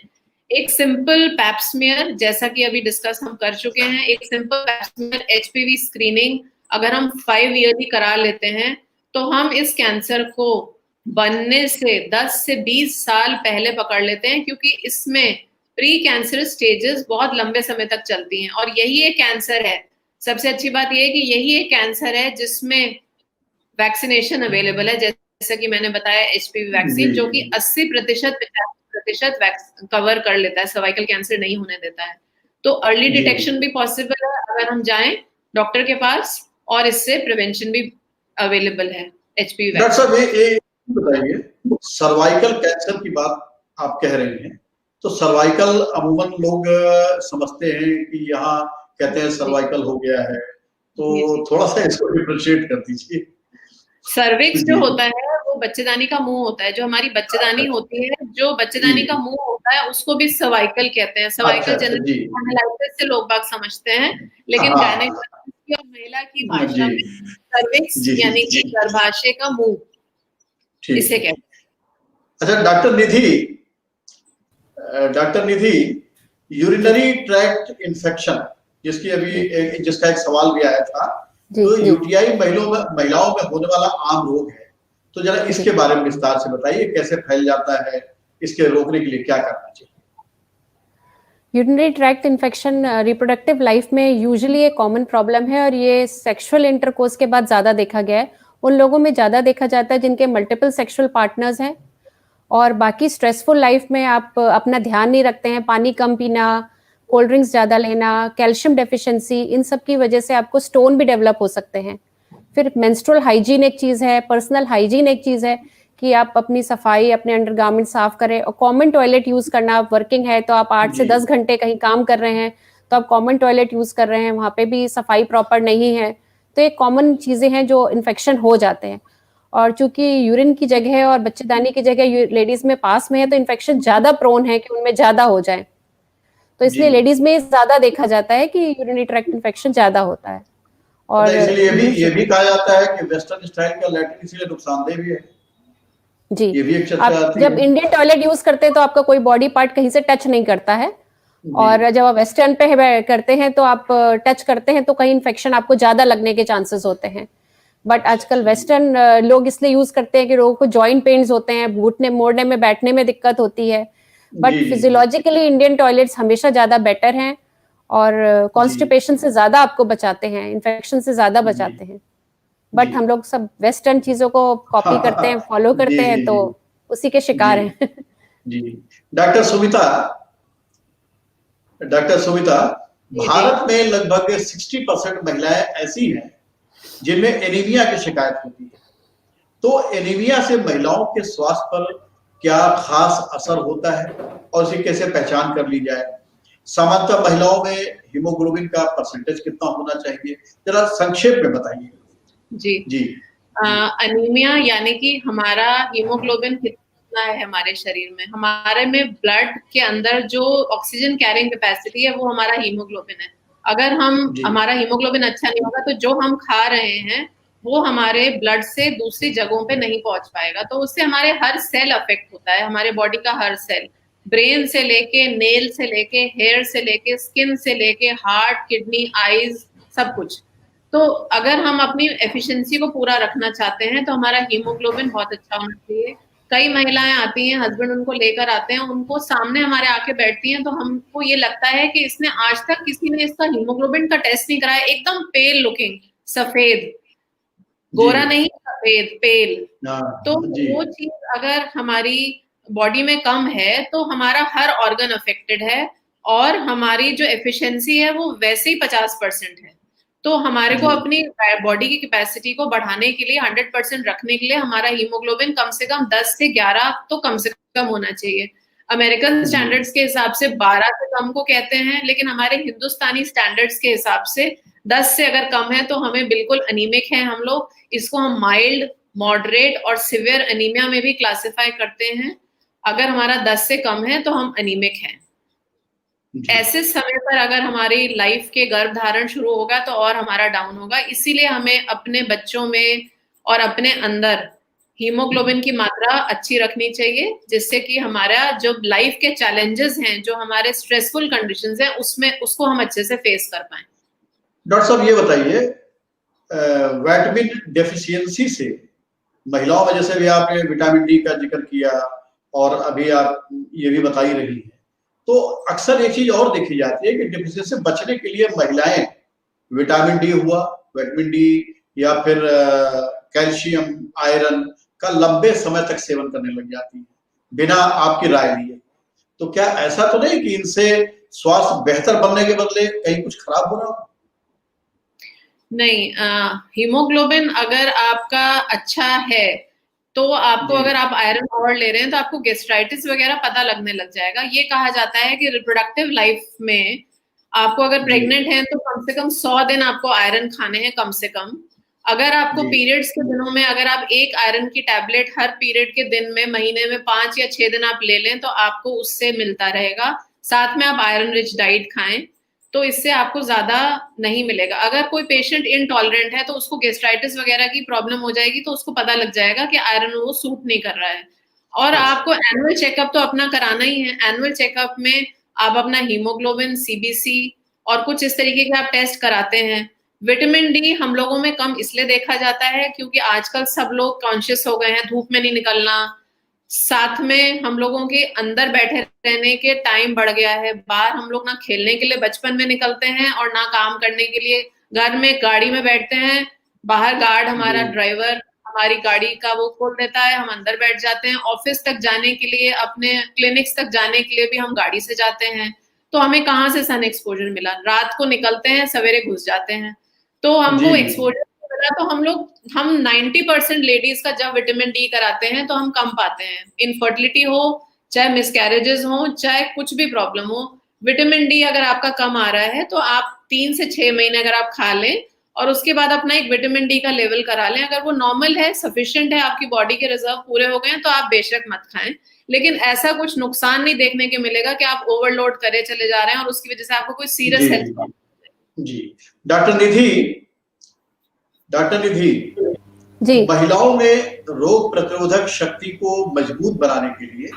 एक सिंपल पैप्समियर, जैसा कि अभी डिस्कस हम कर चुके हैं, एक सिंपल पैप्समियर एचपीवी स्क्रीनिंग अगर हम 5 ईयरली करा लेते हैं, तो हम इस कैंसर को बनने से 10 से 20 साल पहले पकड़ लेते हैं, क्योंकि इसमें प्री कैंसर स्टेजेस बहुत लंबे समय तक चलती हैं, और यही एक कैंसर है। सबसे अच्छी बात यह है कि यही एक कैंसर है जिसमें वैक्सीनेशन अवेलेबल है, जैसा कि मैंने बताया एचपीवी वैक्सीन, जो कि 80% कवर कर लेता है, सर्वाइकल कैंसर नहीं होने देता है। तो अर्ली डिटेक्शन भी पॉसिबल है अगर हम जाएं डॉक्टर के पास, और इससे प्रिवेंशन भी अवेलेबल है एचपीवी वैक्सीन। डॉक्टर साहब, ये बताइए, सर्वाइकल कैंसर की बात आप कह रही हैं, तो सर्वाइकल अमूमन लोग समझते हैं कि यहाँ कहते हैं सर्वाइकल हो गया है, तो थोड़ा सा इसको डिफरेंशिएट कर दीजिए। सर्विक्स जो होता है वो बच्चेदानी का मुंह होता है, जो हमारी बच्चेदानी होती है, जो बच्चेदानी का मुंह होता है उसको भी सर्वाइकल कहते हैं। सर्वाइकल जनरली से लोग बाग समझते हैं, लेकिन गायनेकोलॉजिस्ट और महिला की भाषा में सर्विक्स यानी कि गर्भाशय का मुंह, इसे कहते हैं। अच्छा डॉक्टर निधि, यूरिनरी ट्रैक्ट इन्फेक्शन जिसका एक सवाल भी आया था, तो यूटीआई महिलाओं में होने वाला आम रोग है, तो जरा इसके बारे में विस्तार से बताइए, कैसे फैल जाता है, इसके रोकने के लिए क्या करना चाहिए? Urinary tract infection reproductive life में यूजुअली एक कॉमन प्रॉब्लम है, और ये सेक्सुअल इंटरकोर्स के बाद ज्यादा देखा गया है। उन लोगों में ज्यादा देखा जाता है जिनके मल्टीपल सेक्सुअल पार्टनर्स हैं, और बाकी स्ट्रेसफुल लाइफ में आप अपना ध्यान नहीं रखते हैं, पानी कम पीना, कोल्ड ड्रिंक्स ज़्यादा लेना, कैल्शियम डेफिशिएंसी, इन सब की वजह से आपको स्टोन भी डेवलप हो सकते हैं। फिर मेंस्ट्रुअल हाइजीन एक चीज़ है, पर्सनल हाइजीन एक चीज़ है कि आप अपनी सफाई, अपने अंडरगारमेंट साफ करें, और कॉमन टॉयलेट यूज़ करना। आप वर्किंग है तो आप 8 से 10 घंटे कहीं काम कर रहे हैं, तो आप कॉमन टॉयलेट यूज़ कर रहे हैं, वहाँ पे भी सफाई प्रॉपर नहीं है, तो ये कॉमन चीज़ें हैं जो इन्फेक्शन हो जाते हैं। और चूंकि यूरिन की जगह और बच्चेदानी की जगह लेडीज में पास में है, तो इन्फेक्शन ज़्यादा प्रोन है कि उनमें ज़्यादा हो जाए। तो इसलिए लेडीज में ज्यादा देखा जाता है कि यूरिनरी ट्रैक्ट इन्फेक्शन ज्यादा होता है। और इसलिए ये भी कहा जाता है कि वेस्टर्न स्टाइल का लैट्रिन इसलिए नुकसानदेह भी है। जी, ये भी एक चर्चा आप आती जब है। इंडियन टॉयलेट यूज करते हैं तो आपका कोई बॉडी पार्ट कहीं से टच नहीं करता है, और जब आप वेस्टर्न पे करते हैं तो आप टच करते हैं तो कहीं इन्फेक्शन आपको ज्यादा लगने के चांसेस होते हैं। बट आजकल वेस्टर्न लोग इसलिए यूज करते हैं कि लोगों को जॉइंट पेन्स होते हैं, घुटने मोड़ने में बैठने में दिक्कत होती है, बट फिजियोलॉजिकली इंडियन टॉयलेट्स हमेशा ज्यादा बेटर हैं और कॉन्स्टिपेशन से ज्यादा आपको बचाते हैं, इन्फेक्शन से ज्यादा बचाते हैं। बट हम लोग सब वेस्टर्न चीजों को कॉपी करते हैं, फॉलो करते हैं, तो उसी के शिकार हैं। जी, डॉक्टर सुमिता, भारत में लगभग 60% महिलाएं ऐसी हैं जिनमें एनीमिया की शिकायत होती है। तो एनीमिया से महिलाओं के स्वास्थ्य पर क्या खास असर होता है और इसे कैसे पहचान कर ली जाए? सामान्यतः महिलाओं में हीमोग्लोबिन का परसेंटेज कितना होना चाहिए, जरा संक्षेप में बताइए। जी। अनीमिया यानी कि हमारा हीमोग्लोबिन कितना है हमारे शरीर में, हमारे में ब्लड के अंदर जो ऑक्सीजन कैरिंग कैपेसिटी है वो हमारा हीमोग्लोबिन है। अगर हमारा हीमोग्लोबिन अच्छा नहीं होगा तो जो हम खा रहे हैं वो हमारे ब्लड से दूसरी जगहों पे नहीं पहुंच पाएगा, तो उससे हमारे हर सेल अफेक्ट होता है, हमारे बॉडी का हर सेल, ब्रेन से लेके नेल से लेके हेयर से लेके स्किन से लेके हार्ट, किडनी, आईज, सब कुछ। तो अगर हम अपनी एफिशिएंसी को पूरा रखना चाहते हैं तो हमारा हीमोग्लोबिन बहुत अच्छा होना चाहिए। कई महिलाएं आती हैं, हस्बैंड उनको लेकर आते हैं, उनको सामने हमारे आके बैठती हैं तो हमको ये लगता है कि इसने आज तक किसी ने इसका हीमोग्लोबिन का टेस्ट नहीं कराया, एकदम पेल लुकिंग, सफेद, गोरा नहीं, सफेद, पेल। तो वो चीज अगर हमारी बॉडी में कम है तो हमारा हर ऑर्गन अफेक्टेड है और हमारी जो एफिशिएंसी है वो वैसे ही 50% है। तो हमारे को अपनी बॉडी की कैपेसिटी को बढ़ाने के लिए, 100% रखने के लिए हमारा हीमोग्लोबिन कम से कम 10 से 11 तो कम से कम होना चाहिए। अमेरिकन स्टैंडर्ड्स के हिसाब से 12 से कम को कहते हैं, लेकिन हमारे हिंदुस्तानी स्टैंडर्ड्स के हिसाब से 10 से अगर कम है तो हमें बिल्कुल अनीमिक है हम लोग। इसको हम माइल्ड, मॉडरेट और सिवियर अनीमिया में भी क्लासिफाई करते हैं। अगर हमारा 10 से कम है तो हम अनीमिक हैं। ऐसे समय पर अगर हमारी लाइफ के गर्भधारण शुरू होगा तो और हमारा डाउन होगा। इसीलिए हमें अपने बच्चों में और अपने अंदर हीमोग्लोबिन की मात्रा अच्छी रखनी चाहिए, जिससे कि हमारा जो लाइफ के चैलेंजेस हैं, जो हमारे स्ट्रेसफुल कंडीशंस हैं, उसमें उसको हम अच्छे से फेस कर पाएं। डॉक्टर साहब ये बताइए, विटामिन डेफिशिएंसी से महिलाओं में, जैसे भी आपने विटामिन डी का जिक्र किया और अभी आप ये भी बता ही रही हैं, तो अक्सर एक चीज और देखी जाती है कि डेफिशिएंसी से बचने के लिए महिलाएं विटामिन डी हुआ, विटामिन डी या फिर कैल्शियम, आयरन का लंबे समय तक सेवन करने लग जाती है बिना आपकी राय लिए। तो क्या ऐसा तो नहीं कि इनसे स्वास्थ्य बेहतर बनने के बदले कहीं कुछ खराब हो रहा हो? नहीं, हीमोग्लोबिन अगर आपका अच्छा है तो आपको, अगर आप आयरन और ले रहे हैं तो आपको गैस्ट्राइटिस वगैरह पता लगने लग जाएगा। ये कहा जाता है कि रिप्रोडक्टिव लाइफ में आपको अगर प्रेग्नेंट हैं तो कम से कम 100 दिन आपको आयरन खाने हैं, कम से कम। अगर आपको पीरियड्स के दिनों में अगर आप एक आयरन की टैबलेट हर पीरियड के दिन में महीने में 5 या 6 दिन आप ले लें तो आपको उससे मिलता रहेगा। साथ में आप आयरन रिच डाइट खाएं तो इससे आपको ज्यादा नहीं मिलेगा। अगर कोई पेशेंट इनटॉलरेंट है तो उसको गैस्ट्राइटिस वगैरह की प्रॉब्लम हो जाएगी तो उसको पता लग जाएगा कि आयरन वो सूट नहीं कर रहा है। और आपको एनुअल चेकअप तो अपना कराना ही है। एनुअल चेकअप में आप अपना हीमोग्लोबिन, सीबीसी और कुछ इस तरीके के आप टेस्ट कराते हैं। विटामिन डी हम लोगों में कम इसलिए देखा जाता है क्योंकि आजकल सब लोग कॉन्शियस हो गए हैं, धूप में नहीं निकलना, साथ में हम लोगों के अंदर बैठे रहने के टाइम बढ़ गया है। बाहर हम लोग ना खेलने के लिए बचपन में निकलते हैं और ना काम करने के लिए। घर में गाड़ी में बैठते हैं, बाहर गार्ड हमारा ड्राइवर हमारी गाड़ी का वो खोल देता है, हम अंदर बैठ जाते हैं। ऑफिस तक जाने के लिए, अपने क्लिनिक्स तक जाने के लिए भी हम गाड़ी से जाते हैं। तो हमें कहाँ से सन एक्सपोजर मिला? रात को निकलते हैं, सवेरे घुस जाते हैं, तो हमको एक्सपोजर मिला। तो हम 90% लेडीज का जब विटामिन डी कराते हैं तो हम कम पाते हैं। इनफर्टिलिटी हो, चाहे मिसकैरेजेस हो, चाहे कुछ भी प्रॉब्लम हो, विटामिन डी अगर आपका कम आ रहा है तो आप 3 से 6 महीने अगर आप खा लें और उसके बाद अपना एक विटामिन डी का लेवल करा लें। अगर वो नॉर्मल है, सफिशिएंट है, आपकी बॉडी के रिजर्व पूरे हो गए हैं, तो आप बेशक मत खाएं। लेकिन ऐसा कुछ नुकसान नहीं देखने के मिलेगा कि आप ओवरलोड करे चले जा रहे हैं और उसकी वजह से आपको कोई सीरियस हेल्थ प्रॉब्लम। जी डॉक्टर निधि जी, महिलाओं में रोग प्रतिरोधक शक्ति को मजबूत बनाने के लिए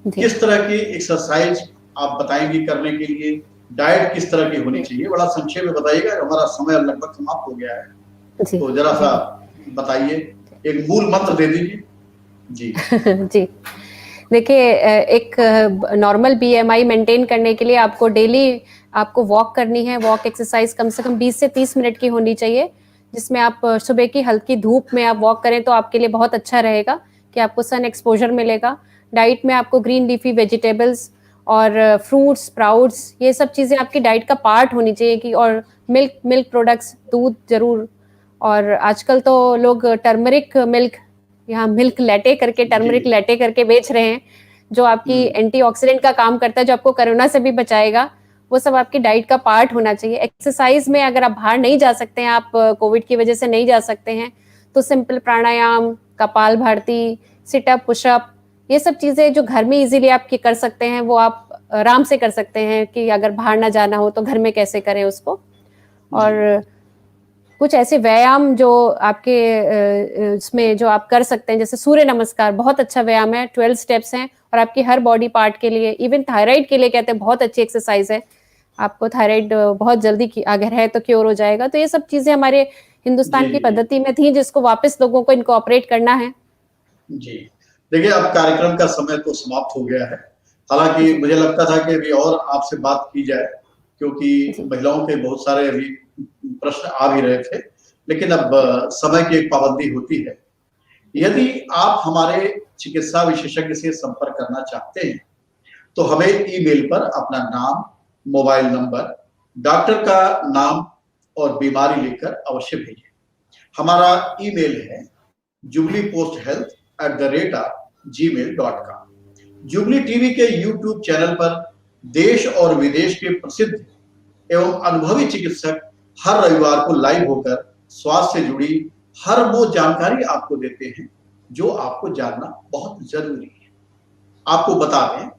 जी। किस तरह की एक्सरसाइज आप बताएंगी करने के लिए, डाइट किस तरह की होनी चाहिए, बड़ा संक्षेप में बताइएगा, हमारा समय लगभग समाप्त हो गया है। जी। तो जरा सा बताइए, एक मूल मंत्र दे दीजिए। जी जी। देखिए, एक नॉर्मल बीएमआई मेंटेन करने के लिए आपको डेली आपको वॉक करनी है। वॉक एक्सरसाइज कम से कम 20 से 30 मिनट की होनी चाहिए, जिसमें आप सुबह की हल्की धूप में आप वॉक करें तो आपके लिए बहुत अच्छा रहेगा कि आपको सन एक्सपोजर मिलेगा। डाइट में आपको ग्रीन लीफी वेजिटेबल्स और फ्रूट्स, स्प्राउट्स, ये सब चीज़ें आपकी डाइट का पार्ट होनी चाहिए कि, और मिल्क प्रोडक्ट्स, दूध जरूर। और आजकल तो लोग टर्मरिक मिल्क, यहाँ मिल्क लैटे करके, टर्मरिक लैटे करके बेच रहे हैं, जो आपकी एंटीऑक्सीडेंट का काम करता है, जो आपको कोरोना से भी बचाएगा। वो सब आपकी डाइट का पार्ट होना चाहिए। एक्सरसाइज में अगर आप बाहर नहीं जा सकते हैं, आप कोविड की वजह से नहीं जा सकते हैं, तो सिंपल प्राणायाम, कपाल भारती, सिटअप, पुशअप, ये सब चीजें जो घर में इजीली आप कर सकते हैं, वो आप आराम से कर सकते हैं कि अगर बाहर ना जाना हो तो घर में कैसे करें उसको। और कुछ ऐसे व्यायाम जो आपके इसमें जो आप कर सकते हैं, जैसे सूर्य नमस्कार बहुत अच्छा व्यायाम है, 12 स्टेप्स हैं और आपकी हर बॉडी पार्ट के लिए, इवन थायराइड के लिए कहते हैं बहुत अच्छी एक्सरसाइज है। आपको थायराइड बहुत जल्दी अगर है तो क्योर हो जाएगा। तो ये सब चीजें हमारे हिंदुस्तान की पद्धति में थी, जिसको वापस लोगों को इनको ऑपरेट करना है। जी देखिए, अब कार्यक्रम का समय तो समाप्त हो गया है। हालांकि मुझे लगता था कि अभी और आपसे बात की जाए, क्योंकि महिलाओं के बहुत सारे अभी प्रश्न आ भी रहे थे, लेकिन अब समय की एक पाबंदी होती है। यदि आप हमारे चिकित्सा विशेषज्ञ से संपर्क करना चाहते हैं तो हमें ईमेल पर अपना नाम, मोबाइल नंबर, डॉक्टर का नाम और बीमारी लिखकर अवश्य भेजें। हमारा ईमेल है jubileeposthealth@gmail.com। जुबली टीवी के यूट्यूब चैनल पर देश और विदेश के प्रसिद्ध एवं अनुभवी चिकित्सक हर रविवार को लाइव होकर स्वास्थ्य से जुड़ी हर वो जानकारी आपको देते हैं जो आपको जानना बहुत जरूरी है। आपको बता दें,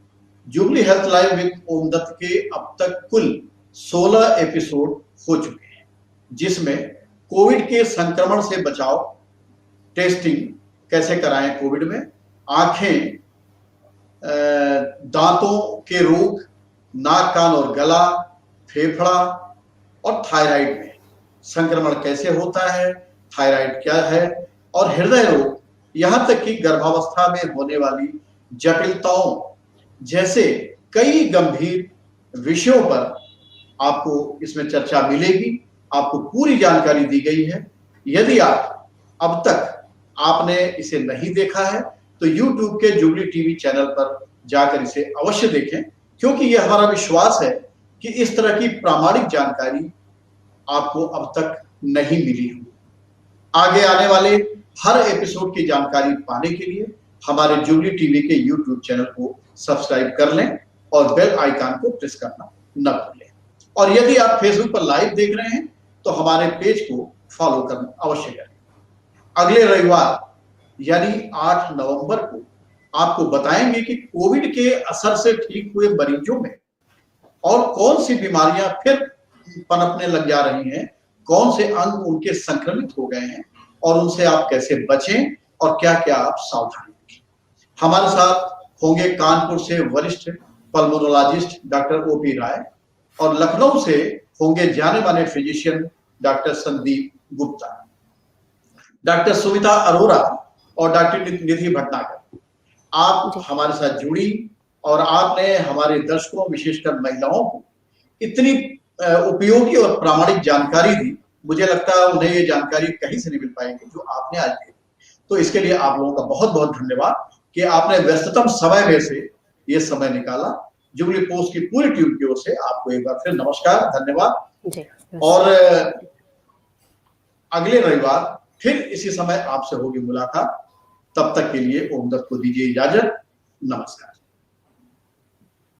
जुबली हेल्थ लाइव विद ओम दत्त के अब तक कुल 16 एपिसोड हो चुके हैं, जिसमें कोविड के संक्रमण से बचाव, टेस्टिंग कैसे कराएं कोविड में, आंखें, दांतों के रोग, नाक, कान और गला, फेफड़ा और थायराइड में संक्रमण कैसे होता है, थायराइड क्या है, और हृदय रोग, यहां तक कि गर्भावस्था में होने वाली जटिलताओं जैसे कई गंभीर विषयों पर आपको इसमें चर्चा मिलेगी। आपको पूरी जानकारी दी गई है। यदि आप अब तक आपने इसे नहीं देखा है तो YouTube के जुबली टीवी चैनल पर जाकर इसे अवश्य देखें, क्योंकि यह हमारा विश्वास है कि इस तरह की प्रामाणिक जानकारी आपको अब तक नहीं मिली हो। आगे आने वाले हर एपिसोड की जानकारी पाने के लिए हमारे जुबली टीवी के YouTube चैनल को सब्सक्राइब कर लें और बेल आइकन को प्रेस करना न भूलें। और यदि आप फेसबुक पर लाइव देख रहे हैं तो हमारे पेज को फॉलो करना अवश्य करें। अगले रविवार यानी 8 नवंबर को आपको बताएंगे कि कोविड के असर से ठीक हुए मरीजों में और कौन सी बीमारियां फिर पनपने लग जा रही हैं, कौन से अंग उनके संक्रमित हो गए हैं और उनसे आप कैसे बचें और क्या क्या आप सावधानी रखें। हमारे साथ होंगे कानपुर से वरिष्ठ पल्मोनोलॉजिस्ट डॉक्टर ओपी राय और लखनऊ से होंगे जाने माने physician doctor Sandeep Gupta, doctor Sumita Arora और डॉक्टर निधि भटनागर। आप हमारे साथ जुड़ी और आपने हमारे दर्शकों, विशेषकर महिलाओं को इतनी उपयोगी और प्रामाणिक जानकारी दी। मुझे लगता है उन्हें ये जानकारी कहीं से नहीं मिल पाएगी जो आपने आज दी। तो इसके लिए आप लोगों का बहुत बहुत धन्यवाद कि आपने व्यस्ततम समय में से ये समय निकाला। जुबली पोस्ट की पूरी टीम की ओर से आपको एक बार फिर नमस्कार, धन्यवाद। और अगले रविवार फिर इसी समय आपसे होगी मुलाकात। तब तक के लिए ओम दत्त को दीजिए इजाजत। नमस्कार।